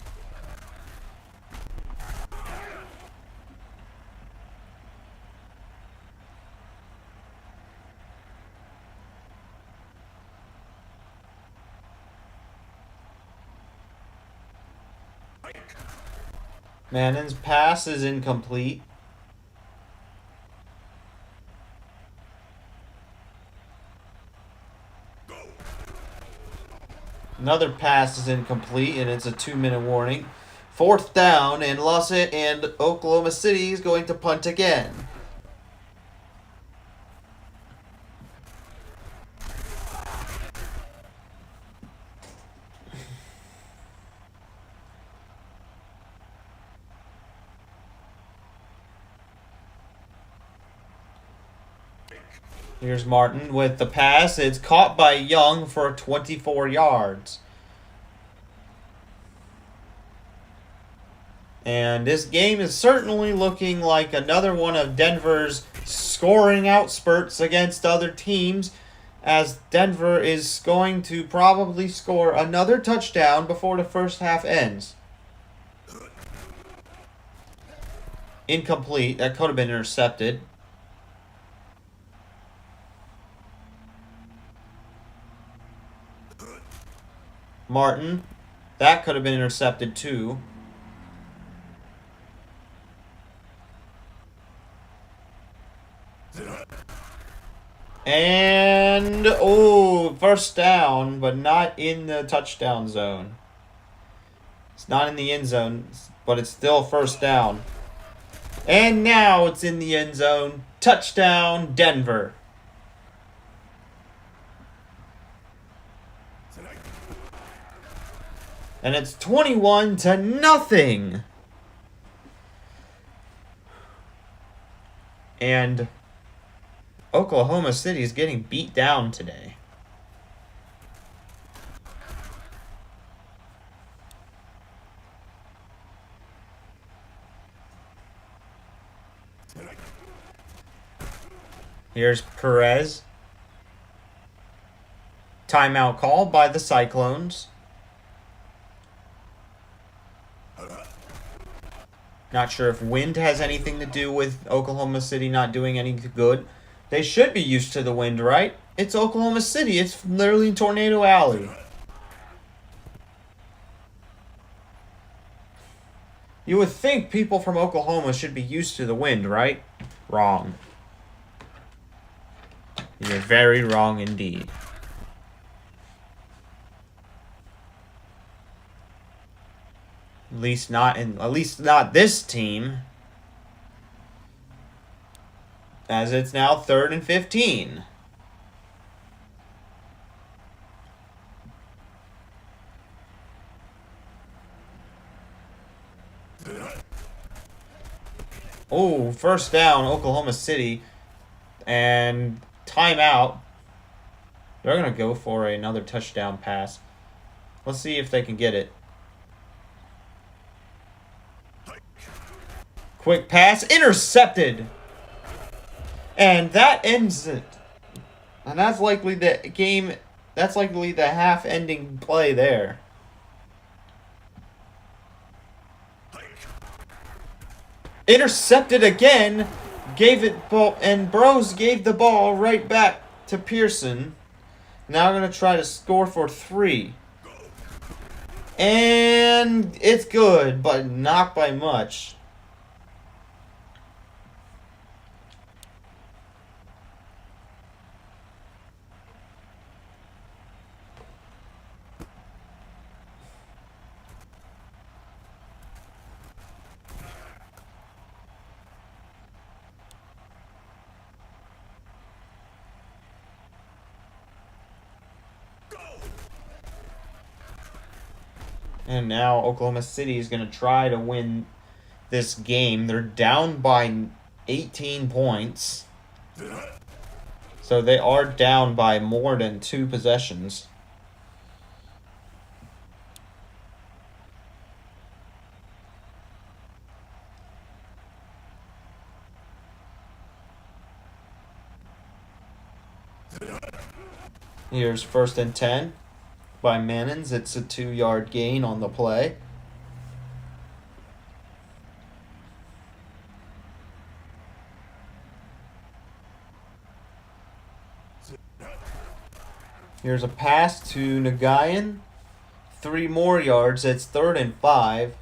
Mannon's pass is incomplete. Another pass is incomplete, and it's a 2-minute warning. 4th down, and Oklahoma City is going to punt again. Here's Martin with the pass. It's caught by Young for 24 yards. And this game is certainly looking like another one of Denver's scoring outspurts against other teams, as Denver is going to probably score another touchdown before the first half ends. Incomplete. That could have been intercepted. Martin. That could have been intercepted too. And, oh, first down, but not in the touchdown zone. It's not in the end zone, but it's still first down. And now it's in the end zone. Touchdown, Denver. And it's 21-0. And Oklahoma City is getting beat down today. Here's Perez. Timeout call by the Cyclones. Not sure if wind has anything to do with Oklahoma City not doing any good. They should be used to the wind, right? It's Oklahoma City. It's literally Tornado Alley. You would think people from Oklahoma should be used to the wind, right? Wrong. You're very wrong indeed. At least not this team. As it's now 3rd and 15. Oh, first down, Oklahoma City. And timeout. They're going to go for another touchdown pass. Let's see if they can get it. Quick pass, intercepted. And that ends it. And that's likely the game. That's likely the half-ending play there. Intercepted again. Gave it and Bros gave the ball right back to Pearson. Now we're going to try to score for 3. And it's good, but not by much. And now Oklahoma City is going to try to win this game. They're down by 18 points. So they are down by more than 2 possessions. Here's 1st and 10. By Maddness. It's a 2-yard gain on the play. Here's a pass to Nagayan. 3 more yards. It's 3rd and 5.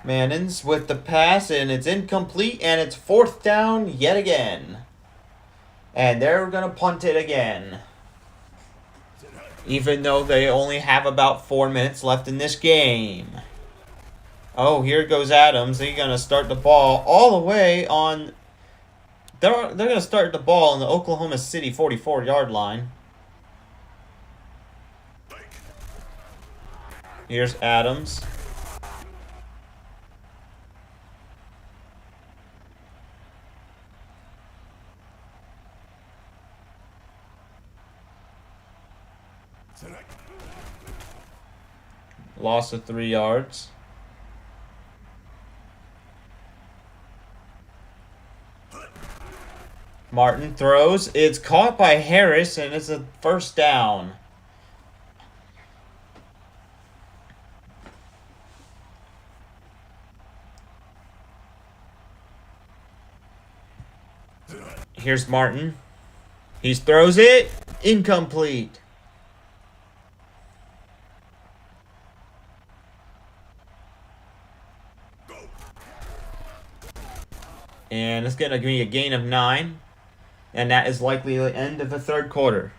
Maddness with the pass, and it's incomplete, and it's 4th down yet again. And they're going to punt it again. Even though they only have about 4 minutes left in this game. Oh, here goes Adams. They're going to start the ball all the way on... They're going to start the ball on the Oklahoma City 44-yard line. Here's Adams. Loss of 3 yards. Martin throws. It's caught by Harris, and it's a 1st down. Here's Martin. He throws it. Incomplete. And it's going to be a gain of 9. And that is likely the end of the third quarter.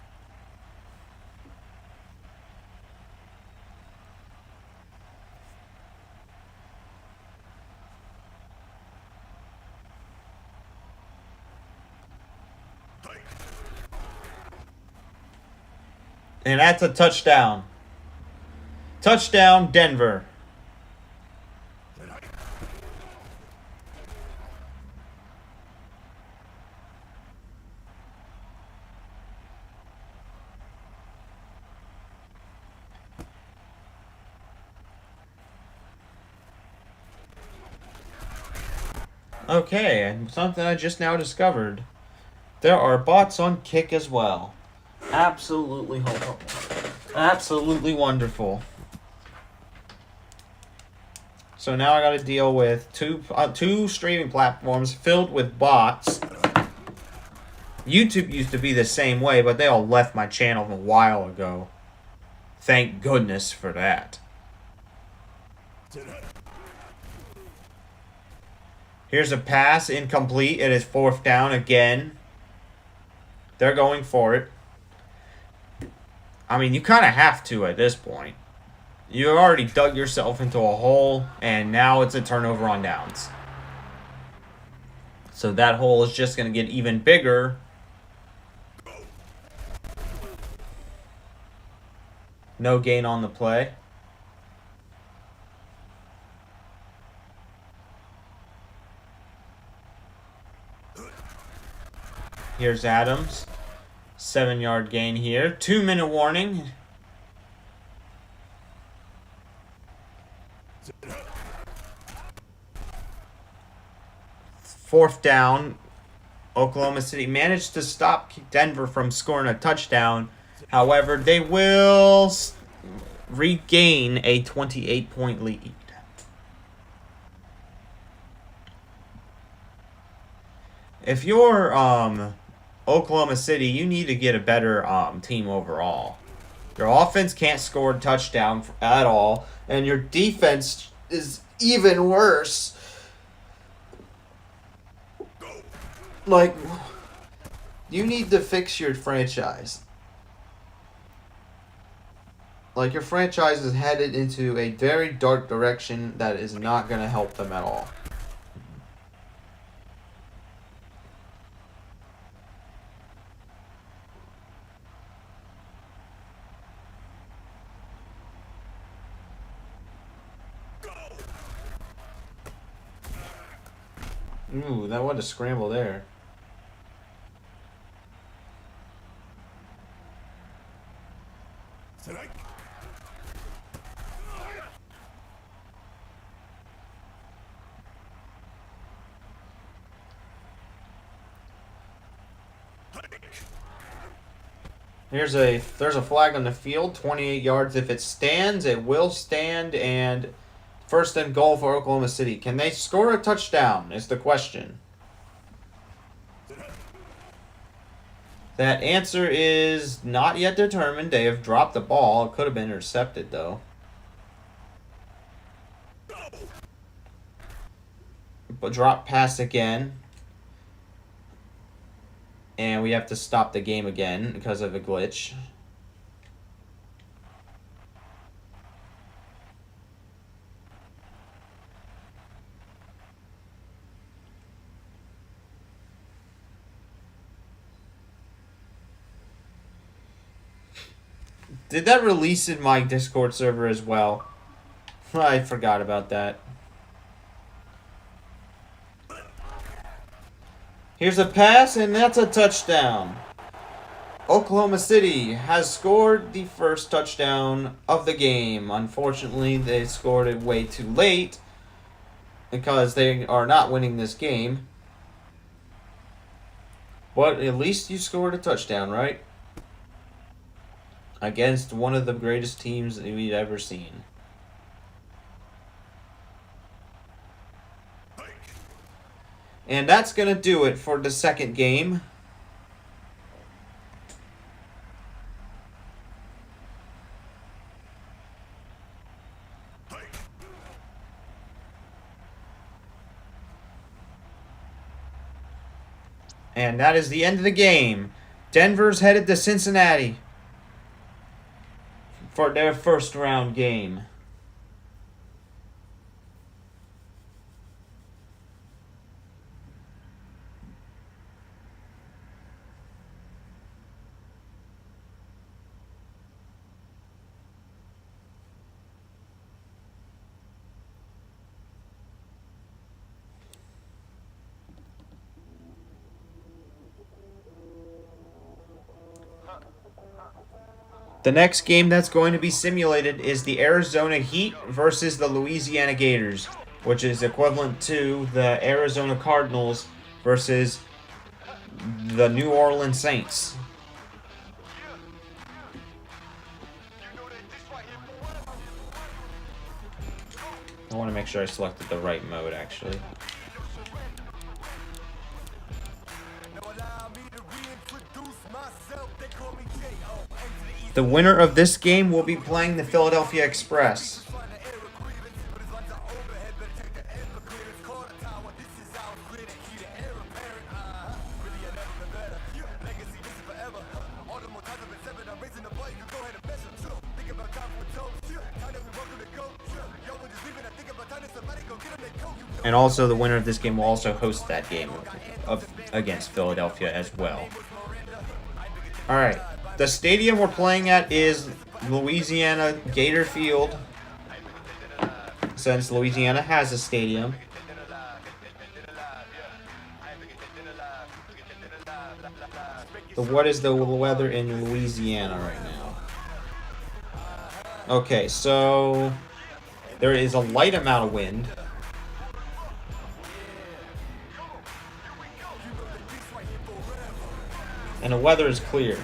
And that's a touchdown. Touchdown, Denver. Okay, and something I just now discovered. There are bots on Kick as well. Absolutely horrible. Absolutely wonderful. So now I got to deal with two streaming platforms filled with bots. YouTube used to be the same way, but they all left my channel a while ago. Thank goodness for that. Here's a pass, incomplete. It is 4th down again. They're going for it. I mean, you kind of have to at this point. You already dug yourself into a hole, and now it's a turnover on downs. So that hole is just going to get even bigger. No gain on the play. Here's Adams. 7-yard gain here. 2-minute warning. Fourth down. Oklahoma City managed to stop Denver from scoring a touchdown. However, they will regain a 28-point lead. If you're Oklahoma City, you need to get a better team overall. Your offense can't score a touchdown at all, and your defense is even worse. Like, you need to fix your franchise. Like, your franchise is headed into a very dark direction that is not going to help them at all. Ooh, that was a scramble there. There's a flag on the field, 28 yards. If it stands, it will stand, and 1st and goal for Oklahoma City. Can they score a touchdown is the question. That answer is not yet determined. They have dropped the ball. It could have been intercepted, though. But drop pass again. And we have to stop the game again because of a glitch. Did that release in my Discord server as well? I forgot about that. Here's a pass, and that's a touchdown. Oklahoma City has scored the first touchdown of the game. Unfortunately, they scored it way too late because they are not winning this game. But at least you scored a touchdown, right? Against one of the greatest teams that we've ever seen. And that's going to do it for the second game. And that is the end of the game. Denver's headed to Cincinnati for their first round game. The next game that's going to be simulated is the Arizona Heat versus the Louisiana Gators, which is equivalent to the Arizona Cardinals versus the New Orleans Saints. I want to make sure I selected the right mode, actually. The winner of this game will be playing the Philadelphia Express. And also, the winner of this game will also host that game against Philadelphia as well. All right. The stadium we're playing at is Louisiana Gator Field, since Louisiana has a stadium. But what is the weather in Louisiana right now? Okay, so there is a light amount of wind. And the weather is clear.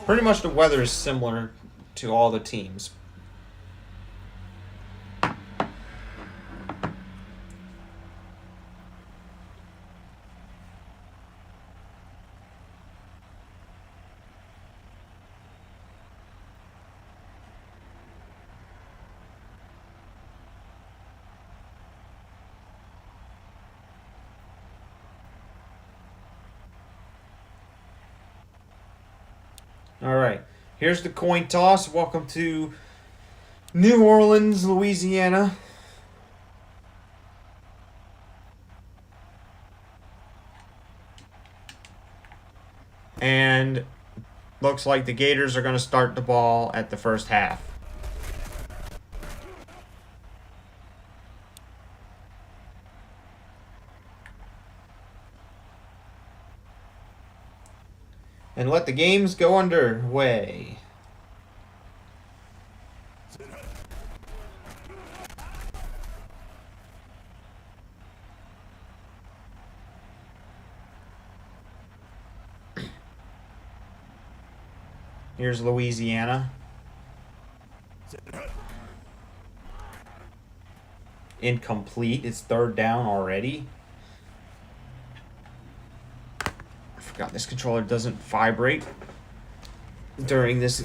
Pretty much the weather is similar to all the teams. All right, here's the coin toss. Welcome to New Orleans, Louisiana. And looks like the Gators are going to start the ball at the first half. And let the games go underway. Here's Louisiana. Incomplete. It's third down already. God, this controller doesn't vibrate during this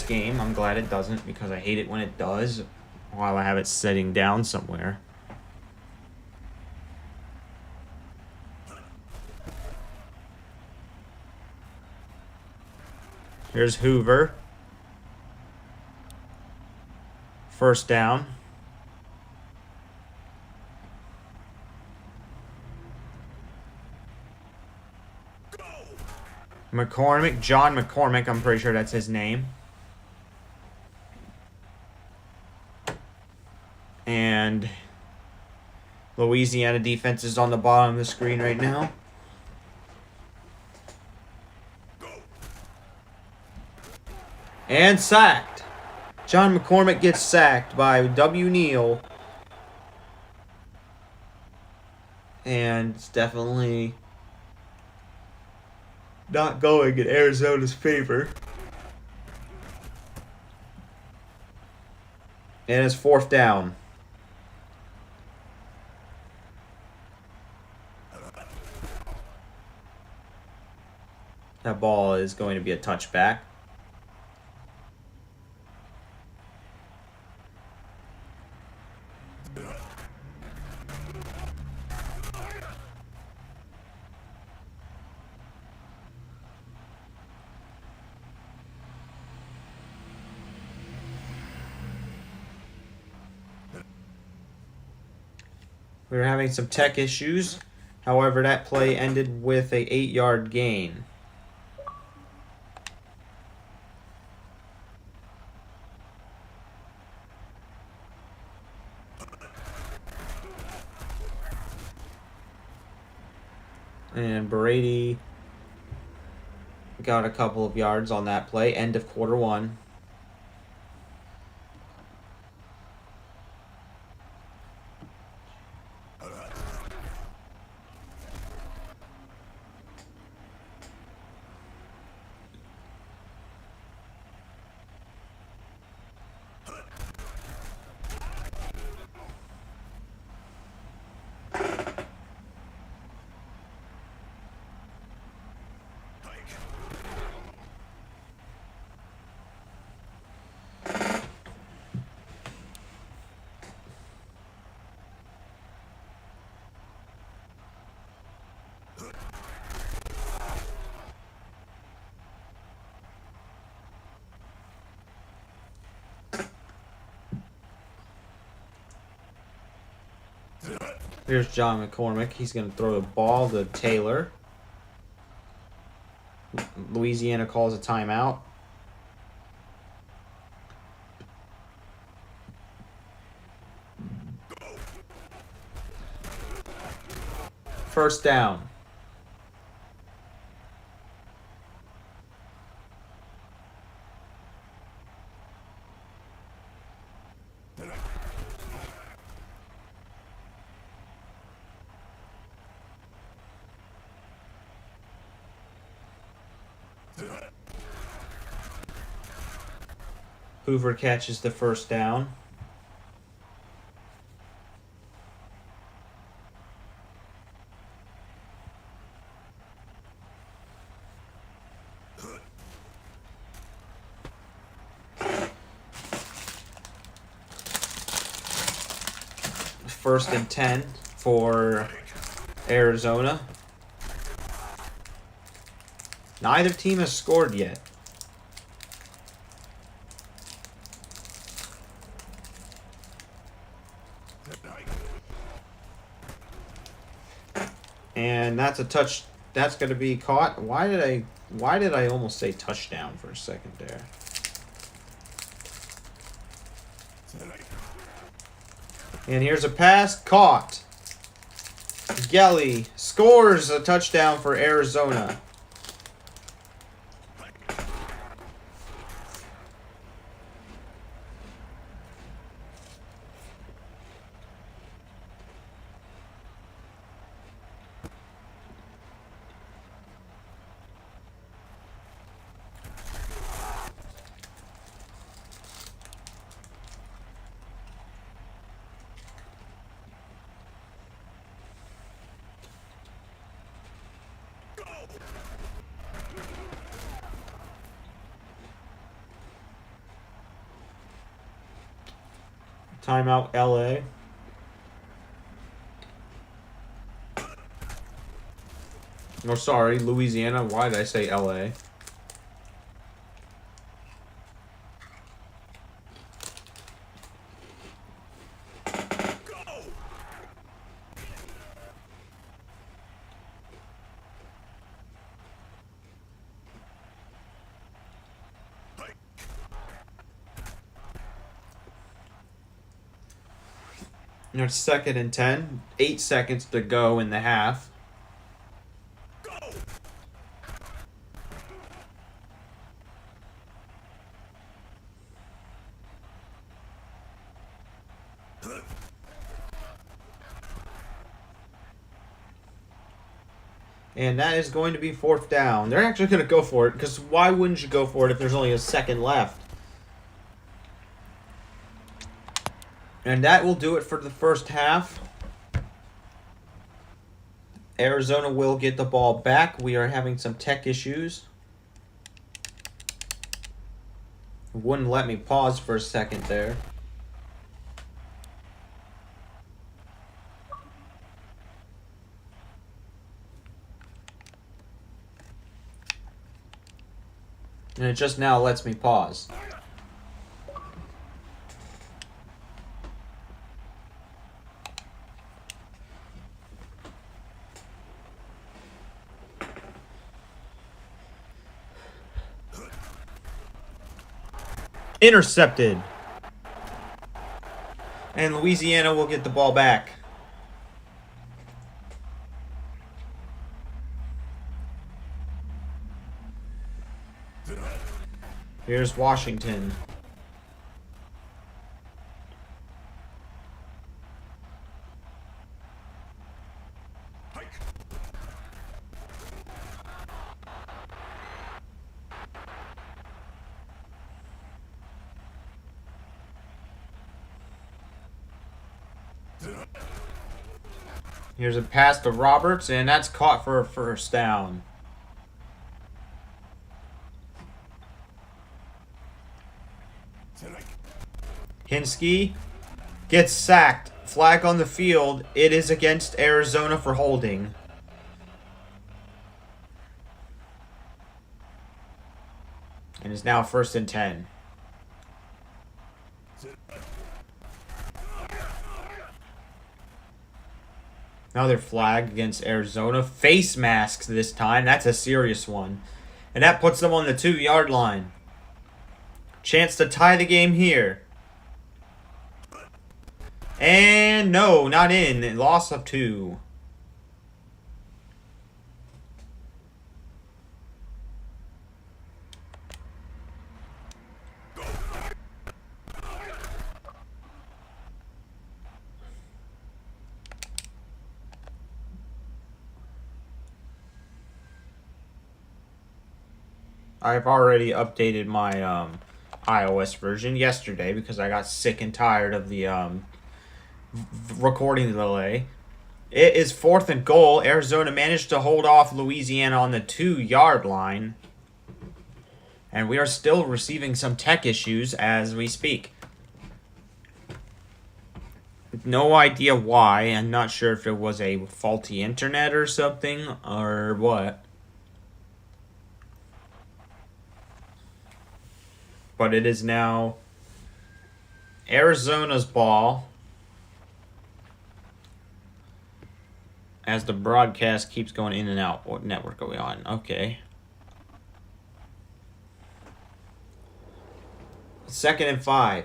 game. I'm glad it doesn't, because I hate it when it does while I have it sitting down somewhere. Here's Hoover. First down. McCormick, John McCormick, I'm pretty sure that's his name. And Louisiana defense is on the bottom of the screen right now. And sacked. John McCormick gets sacked by W. Neal. And it's definitely not going in Arizona's favor. And it's fourth down. That ball is going to be a touchback. We were having some tech issues. However, that play ended with a 8-yard gain. And Brady got a couple of yards on that play. End of quarter one. Here's John McCormick. He's going to throw the ball to Taylor. Louisiana calls a timeout. First down. Hoover catches the first down. First and 10 for Arizona. Neither team has scored yet. And that's a touch. That's going to be caught. Why did I almost say touchdown for a second there? And here's a pass caught. Gelly scores a touchdown for Arizona. Timeout, LA. No, sorry, Louisiana. Why did I say LA? It's second and 10. 8 seconds to go in the half. And that is going to be fourth down. They're actually going to go for it, because why wouldn't you go for it if there's only a second left? And that will do it for the first half. Arizona will get the ball back. We are having some tech issues. It wouldn't let me pause for a second there. And it just now lets me pause. Intercepted. And Louisiana will get the ball back. Here's Washington. Here's a pass to Roberts, and that's caught for a first down. Hinsky gets sacked. Flag on the field. It is against Arizona for holding. And is now 1st and 10. Another flag against Arizona. Face masks this time. That's a serious one. And that puts them on the 2-yard line. Chance to tie the game here. And no, not in. Loss of 2. I've already updated my iOS version yesterday because I got sick and tired of the recording delay. It is 4th and goal. Arizona managed to hold off Louisiana on the 2-yard line. And we are still receiving some tech issues as we speak. No idea why. I'm not sure if it was a faulty internet or something or what. But it is now Arizona's ball as the broadcast keeps going in and out. What network are we on? Okay. 2nd and 5.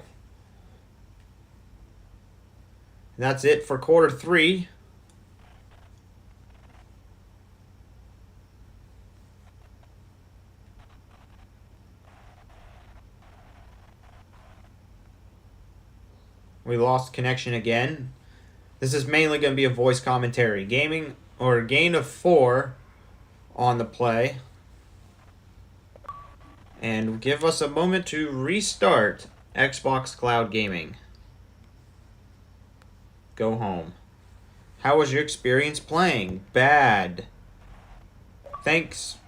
And that's it for quarter 3. We lost connection again. This is mainly going to be a voice commentary. Gaming or gain of 4 on the play. And give us a moment to restart Xbox Cloud Gaming. Go home. How was your experience playing? Bad. Thanks.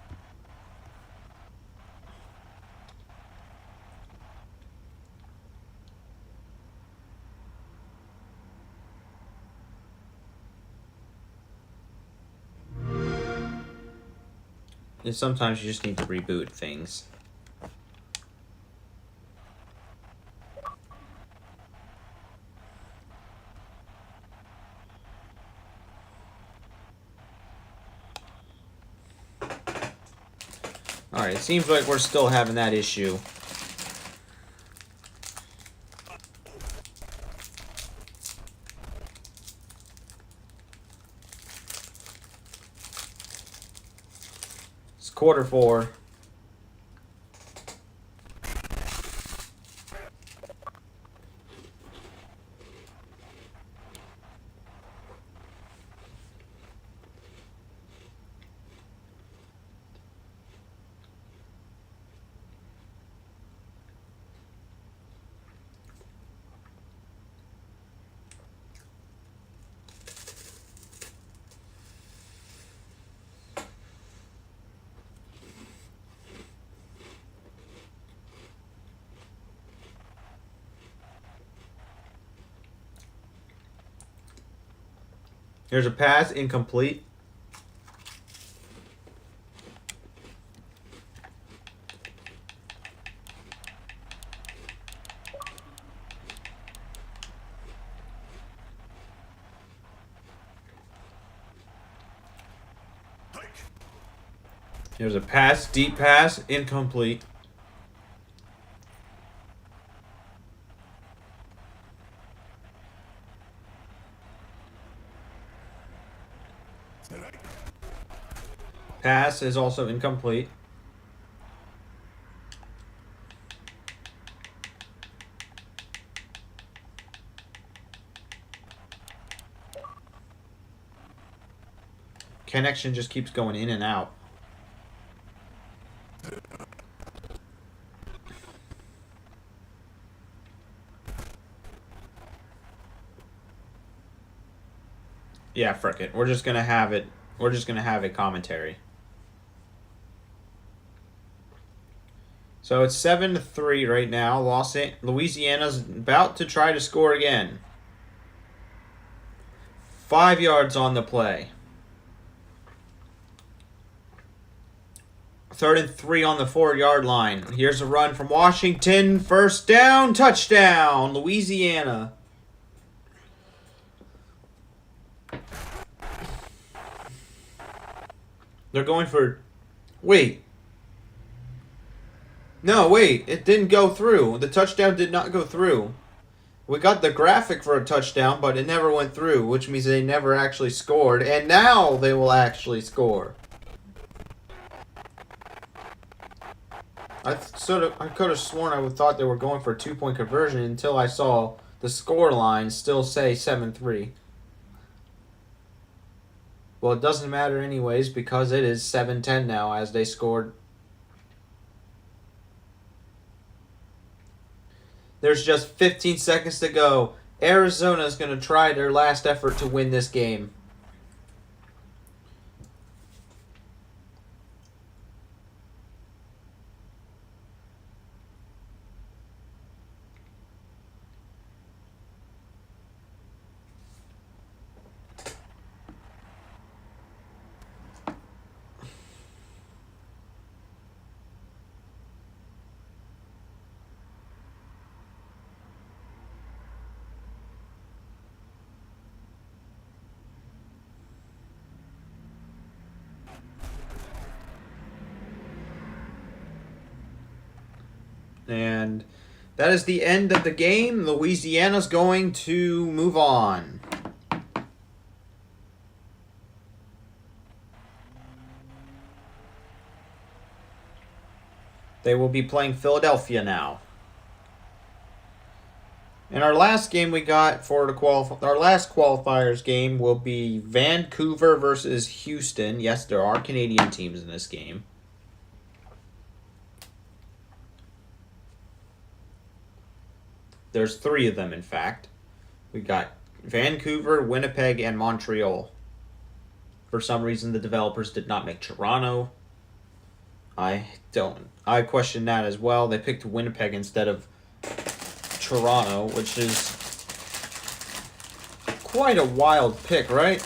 And sometimes you just need to reboot things. Alright, it seems like we're still having that issue. It's quarter 4. Here's a pass, incomplete. Here's a pass, deep pass, incomplete. Pass is also incomplete. Connection just keeps going in and out. Yeah, frick it. We're just gonna have it. We're just gonna have a commentary. So it's 7-3 right now. Louisiana's about to try to score again. 5 yards on the play. 3rd and 3 on the 4-yard line. Here's a run from Washington. First down, touchdown, Louisiana. They're going for... Wait. No, wait. It didn't go through. The touchdown did not go through. We got the graphic for a touchdown, but it never went through, which means they never actually scored. And now they will actually score. I could have sworn I thought they were going for a 2-point conversion until I saw the score line still say 7-3. Well, it doesn't matter anyways because it is 7-10 now as they scored. There's just 15 seconds to go. Arizona's going to try their last effort to win this game. And that is the end of the game. Louisiana's going to move on. They will be playing Philadelphia now. And our last game we got for our last qualifiers game will be Vancouver versus Houston. Yes, there are Canadian teams in this game. There's 3 of them, in fact. We got Vancouver, Winnipeg, and Montreal. For some reason, the developers did not make Toronto. I question that as well. They picked Winnipeg instead of Toronto, which is quite a wild pick, right?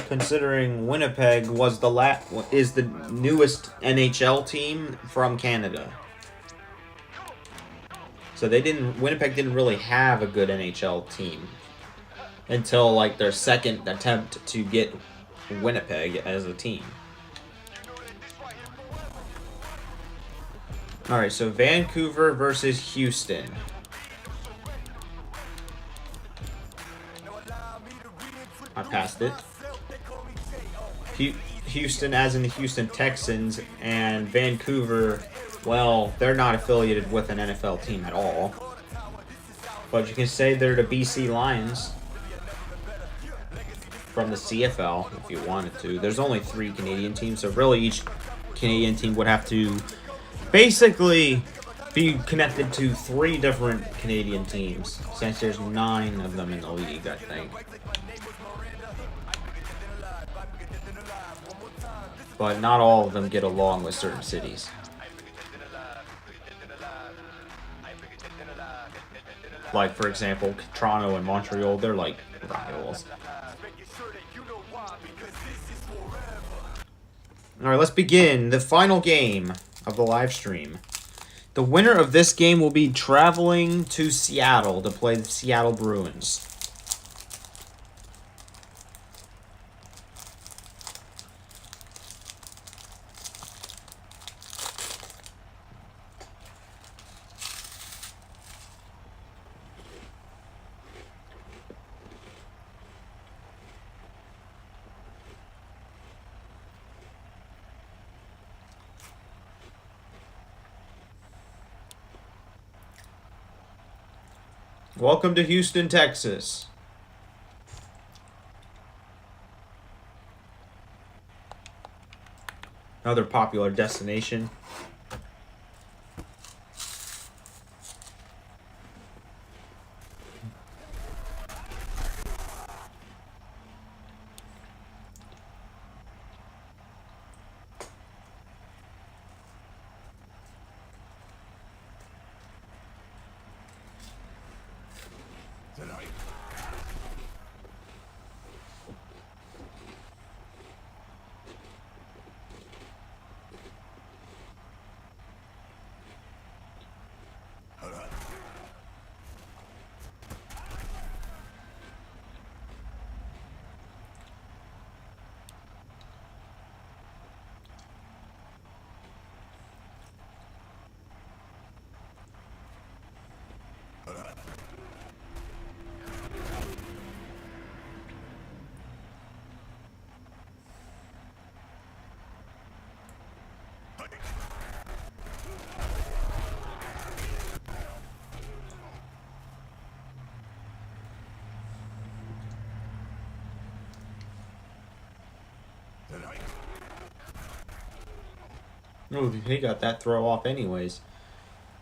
Considering Winnipeg is the newest NHL team from Canada. So Winnipeg didn't really have a good NHL team until like their second attempt to get Winnipeg as a team. Alright, so Vancouver versus Houston. I passed it. Houston as in the Houston Texans, and Vancouver, well, they're not affiliated with an NFL team at all. But you can say they're the BC Lions from the CFL if you wanted to. There's only 3 Canadian teams, so really each Canadian team would have to basically be connected to 3 different Canadian teams, since there's 9 of them in the league, I think. But not all of them get along with certain cities. Like, for example, Toronto and Montreal, they're like rivals. Alright, let's begin the final game of the live stream. The winner of this game will be traveling to Seattle to play the Seattle Bruins. Welcome to Houston, Texas. Another popular destination. Oh, he got that throw off anyways.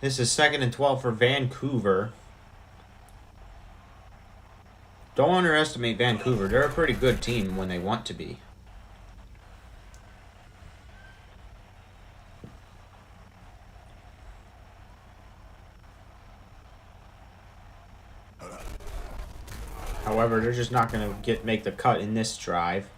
This is 2nd and 12 for Vancouver. Don't underestimate Vancouver. They're a pretty good team when they want to be. However, they're just not going to make the cut in this drive.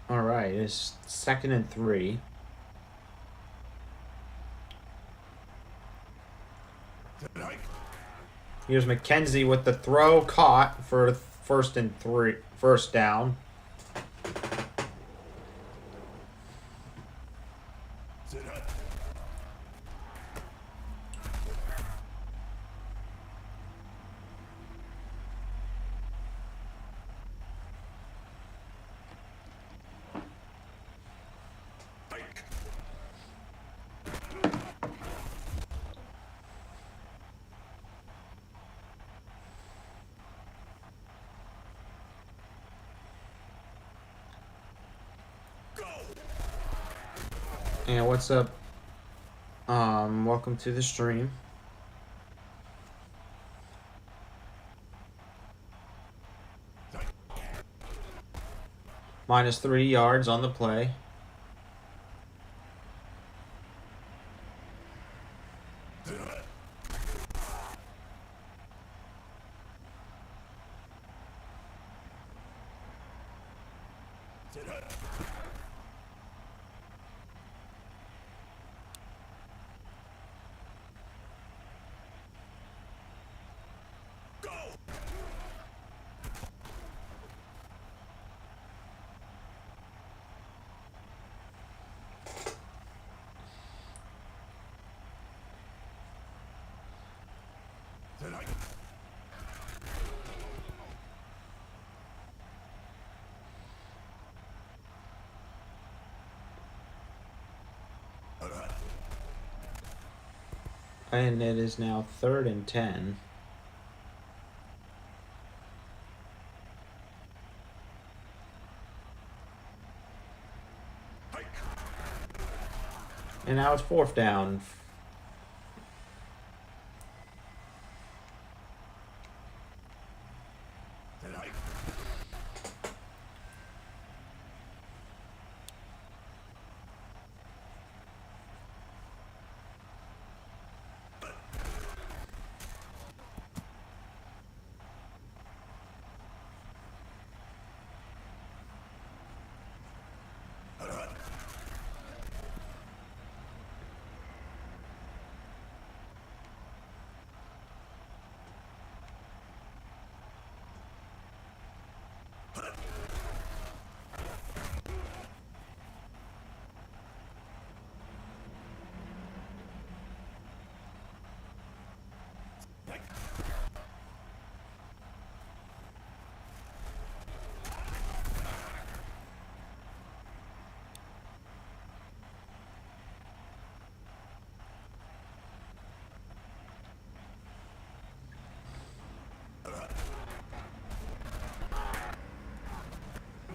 All right, it's 2nd and 3. Here's McKenzie with the throw, caught for 1st and 3, 1st down. And what's up? Welcome to the stream. Minus 3 yards on the play. And it is now 3rd and 10. And now it's 4th down.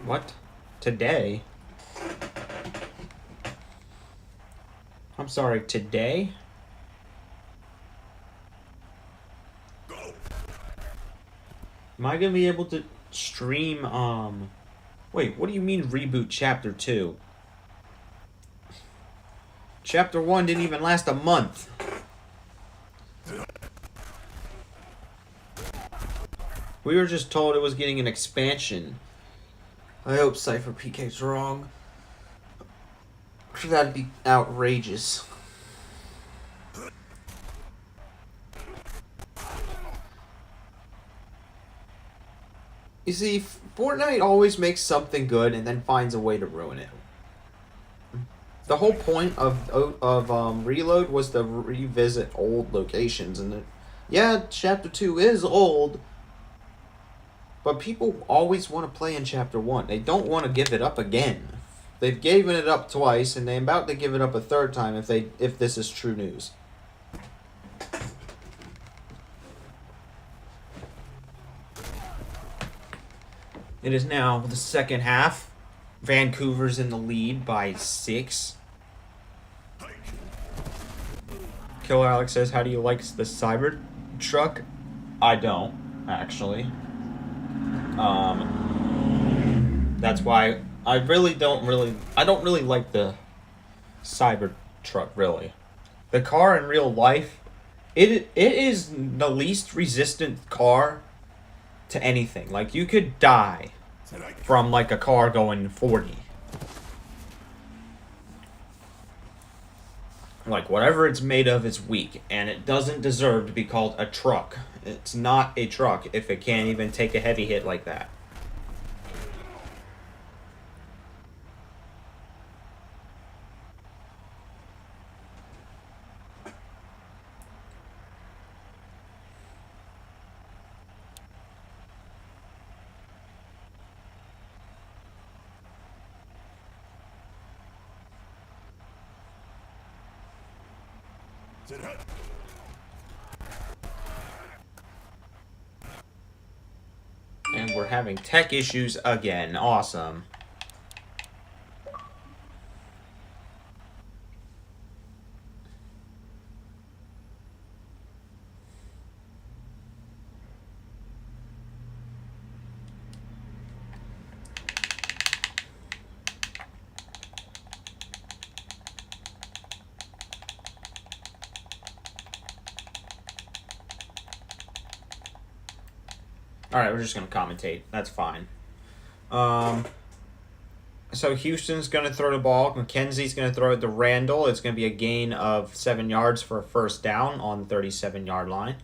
What? Today? I'm sorry, today? Am I gonna be able to stream, Wait, what do you mean reboot Chapter 2? Chapter 1 didn't even last a month. We were just told it was getting an expansion. I hope Cypher PK's wrong. That'd be outrageous. You see, Fortnite always makes something good and then finds a way to ruin it. The whole point of Reload was to revisit old locations, and yeah, Chapter 2 is old, but people always want to play in Chapter 1. They don't want to give it up again. They've given it up twice, and they're about to give it up a third time if this is true news. It is now the second half. Vancouver's in the lead by 6. Killer Alex says, how do you like the Cybertruck? I don't, actually. That's why I don't really like the Cybertruck, really. The car in real life, it is the least resistant car to anything. Like, you could die from, like, a car going 40. Like, whatever it's made of is weak, and it doesn't deserve to be called a truck. It's not a truck if it can't even take a heavy hit like that. And we're having tech issues again. Awesome. Alright, we're just going to commentate. That's fine. So Houston's going to throw the ball. McKenzie's going to throw it to Randall. It's going to be a gain of 7 yards for a first down on the 37-yard line.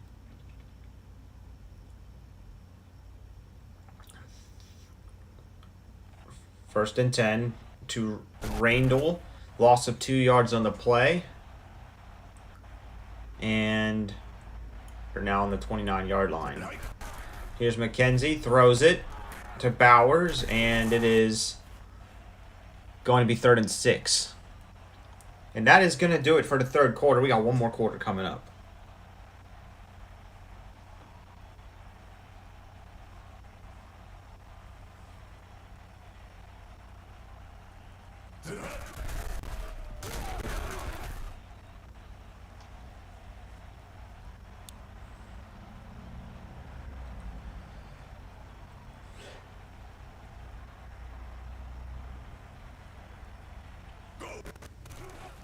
First and 10 to Randall. Loss of 2 yards on the play. And they're now on the 29-yard line. Here's McKenzie, throws it to Bowers, and it is going to be 3rd and 6. And that is going to do it for the third quarter. We got one more quarter coming up.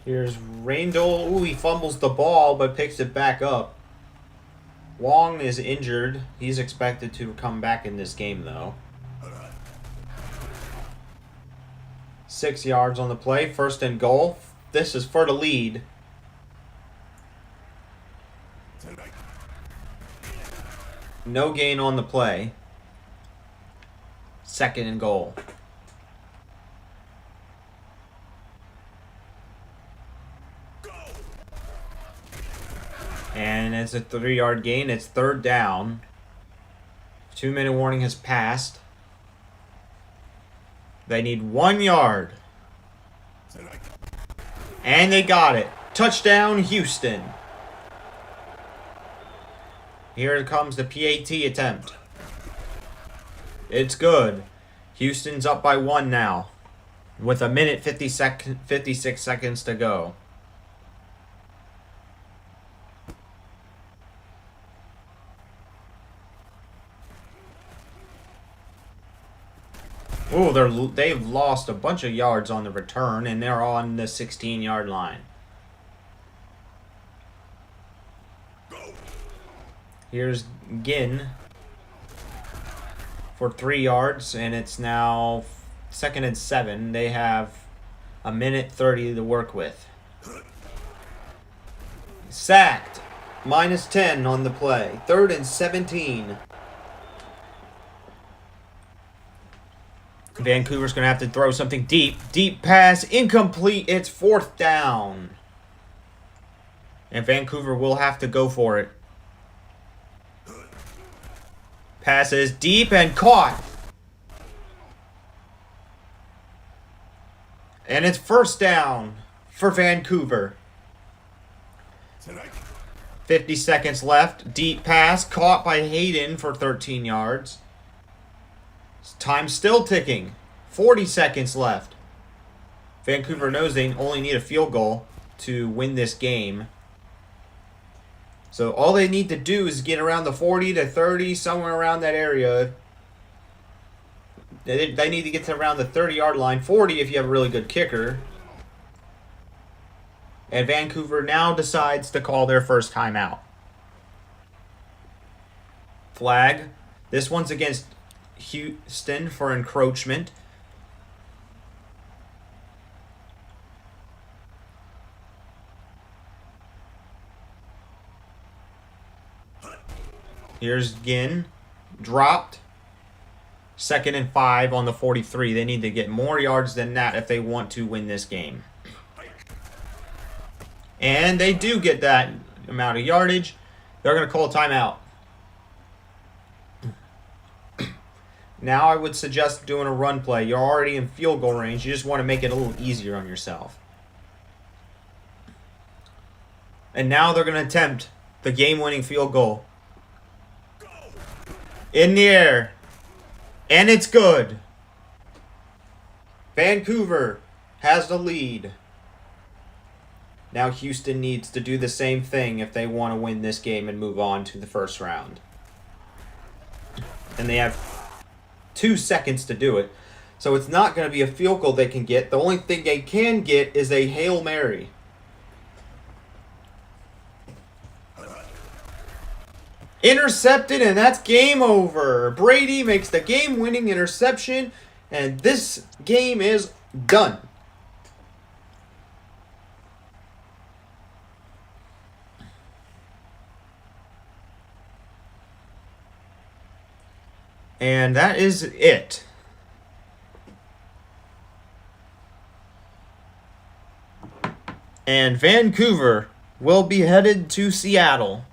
Here's Randall. Ooh, he fumbles the ball, but picks it back up. Wong is injured. He's expected to come back in this game, though. 6 yards on the play. 1st and goal. This is for the lead. No gain on the play. 2nd and goal. And it's a 3-yard gain. It's 3rd down. 2-minute warning has passed. They need 1 yard. And they got it. Touchdown, Houston. Here comes the PAT attempt. It's good. Houston's up by 1 now, with a minute 56 seconds to go. Oh, they've lost a bunch of yards on the return, and they're on the 16-yard line. Here's Ginn for 3 yards, and it's now 2nd and 7. They have a minute 30 to work with. Sacked. -10 on the play. 3rd and 17. Vancouver's going to have to throw something deep. Deep pass, incomplete. It's 4th down. And Vancouver will have to go for it. Passes deep and caught. And it's 1st down for Vancouver. 50 seconds left. Deep pass caught by Hayden for 13 yards. Time's still ticking. 40 seconds left. Vancouver knows they only need a field goal to win this game. So all they need to do is get around the 40 to 30, somewhere around that area. They need to get to around the 30-yard line. 40 if you have a really good kicker. And Vancouver now decides to call their first timeout. Flag. This one's against Houston for encroachment. Here's Ginn. Dropped. 2nd and 5 on the 43. They need to get more yards than that if they want to win this game. And they do get that amount of yardage. They're going to call a timeout. Now I would suggest doing a run play. You're already in field goal range. You just want to make it a little easier on yourself. And now they're going to attempt the game-winning field goal. In the air. And it's good. Vancouver has the lead. Now Houston needs to do the same thing if they want to win this game and move on to the first round. And they have 2 seconds to do it. So it's not going to be a field goal they can get. The only thing they can get is a Hail Mary. Intercepted, and that's game over. Brady makes the game-winning interception, and this game is done. And that is it. And Vancouver will be headed to Seattle.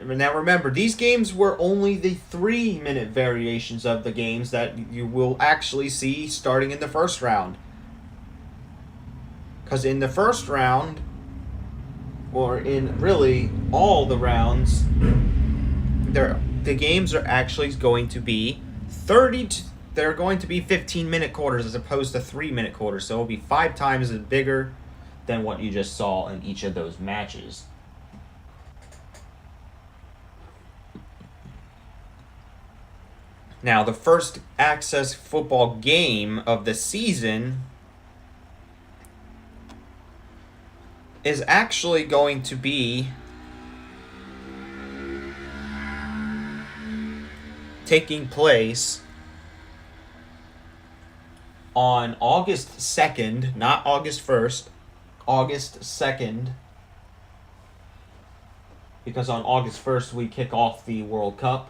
Now remember, these games were only the 3-minute variations of the games that you will actually see starting in the first round. Because in the first round, or in really all the rounds, the games are actually going to be they're going to be 15-minute quarters as opposed to 3-minute quarters. So it'll be 5 times as bigger than what you just saw in each of those matches. Now, the first Access football game of the season is actually going to be taking place on August 2nd, not August 1st, August 2nd, because on August 1st we kick off the World Cup.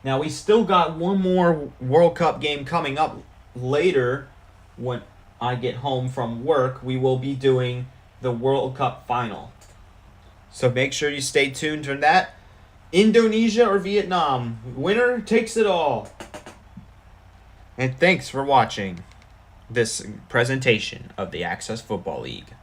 Now, we still got one more World Cup game coming up later when I get home from work. We will be doing the World Cup final. So make sure you stay tuned for that. Indonesia or Vietnam, winner takes it all. And thanks for watching this presentation of the Access Football League.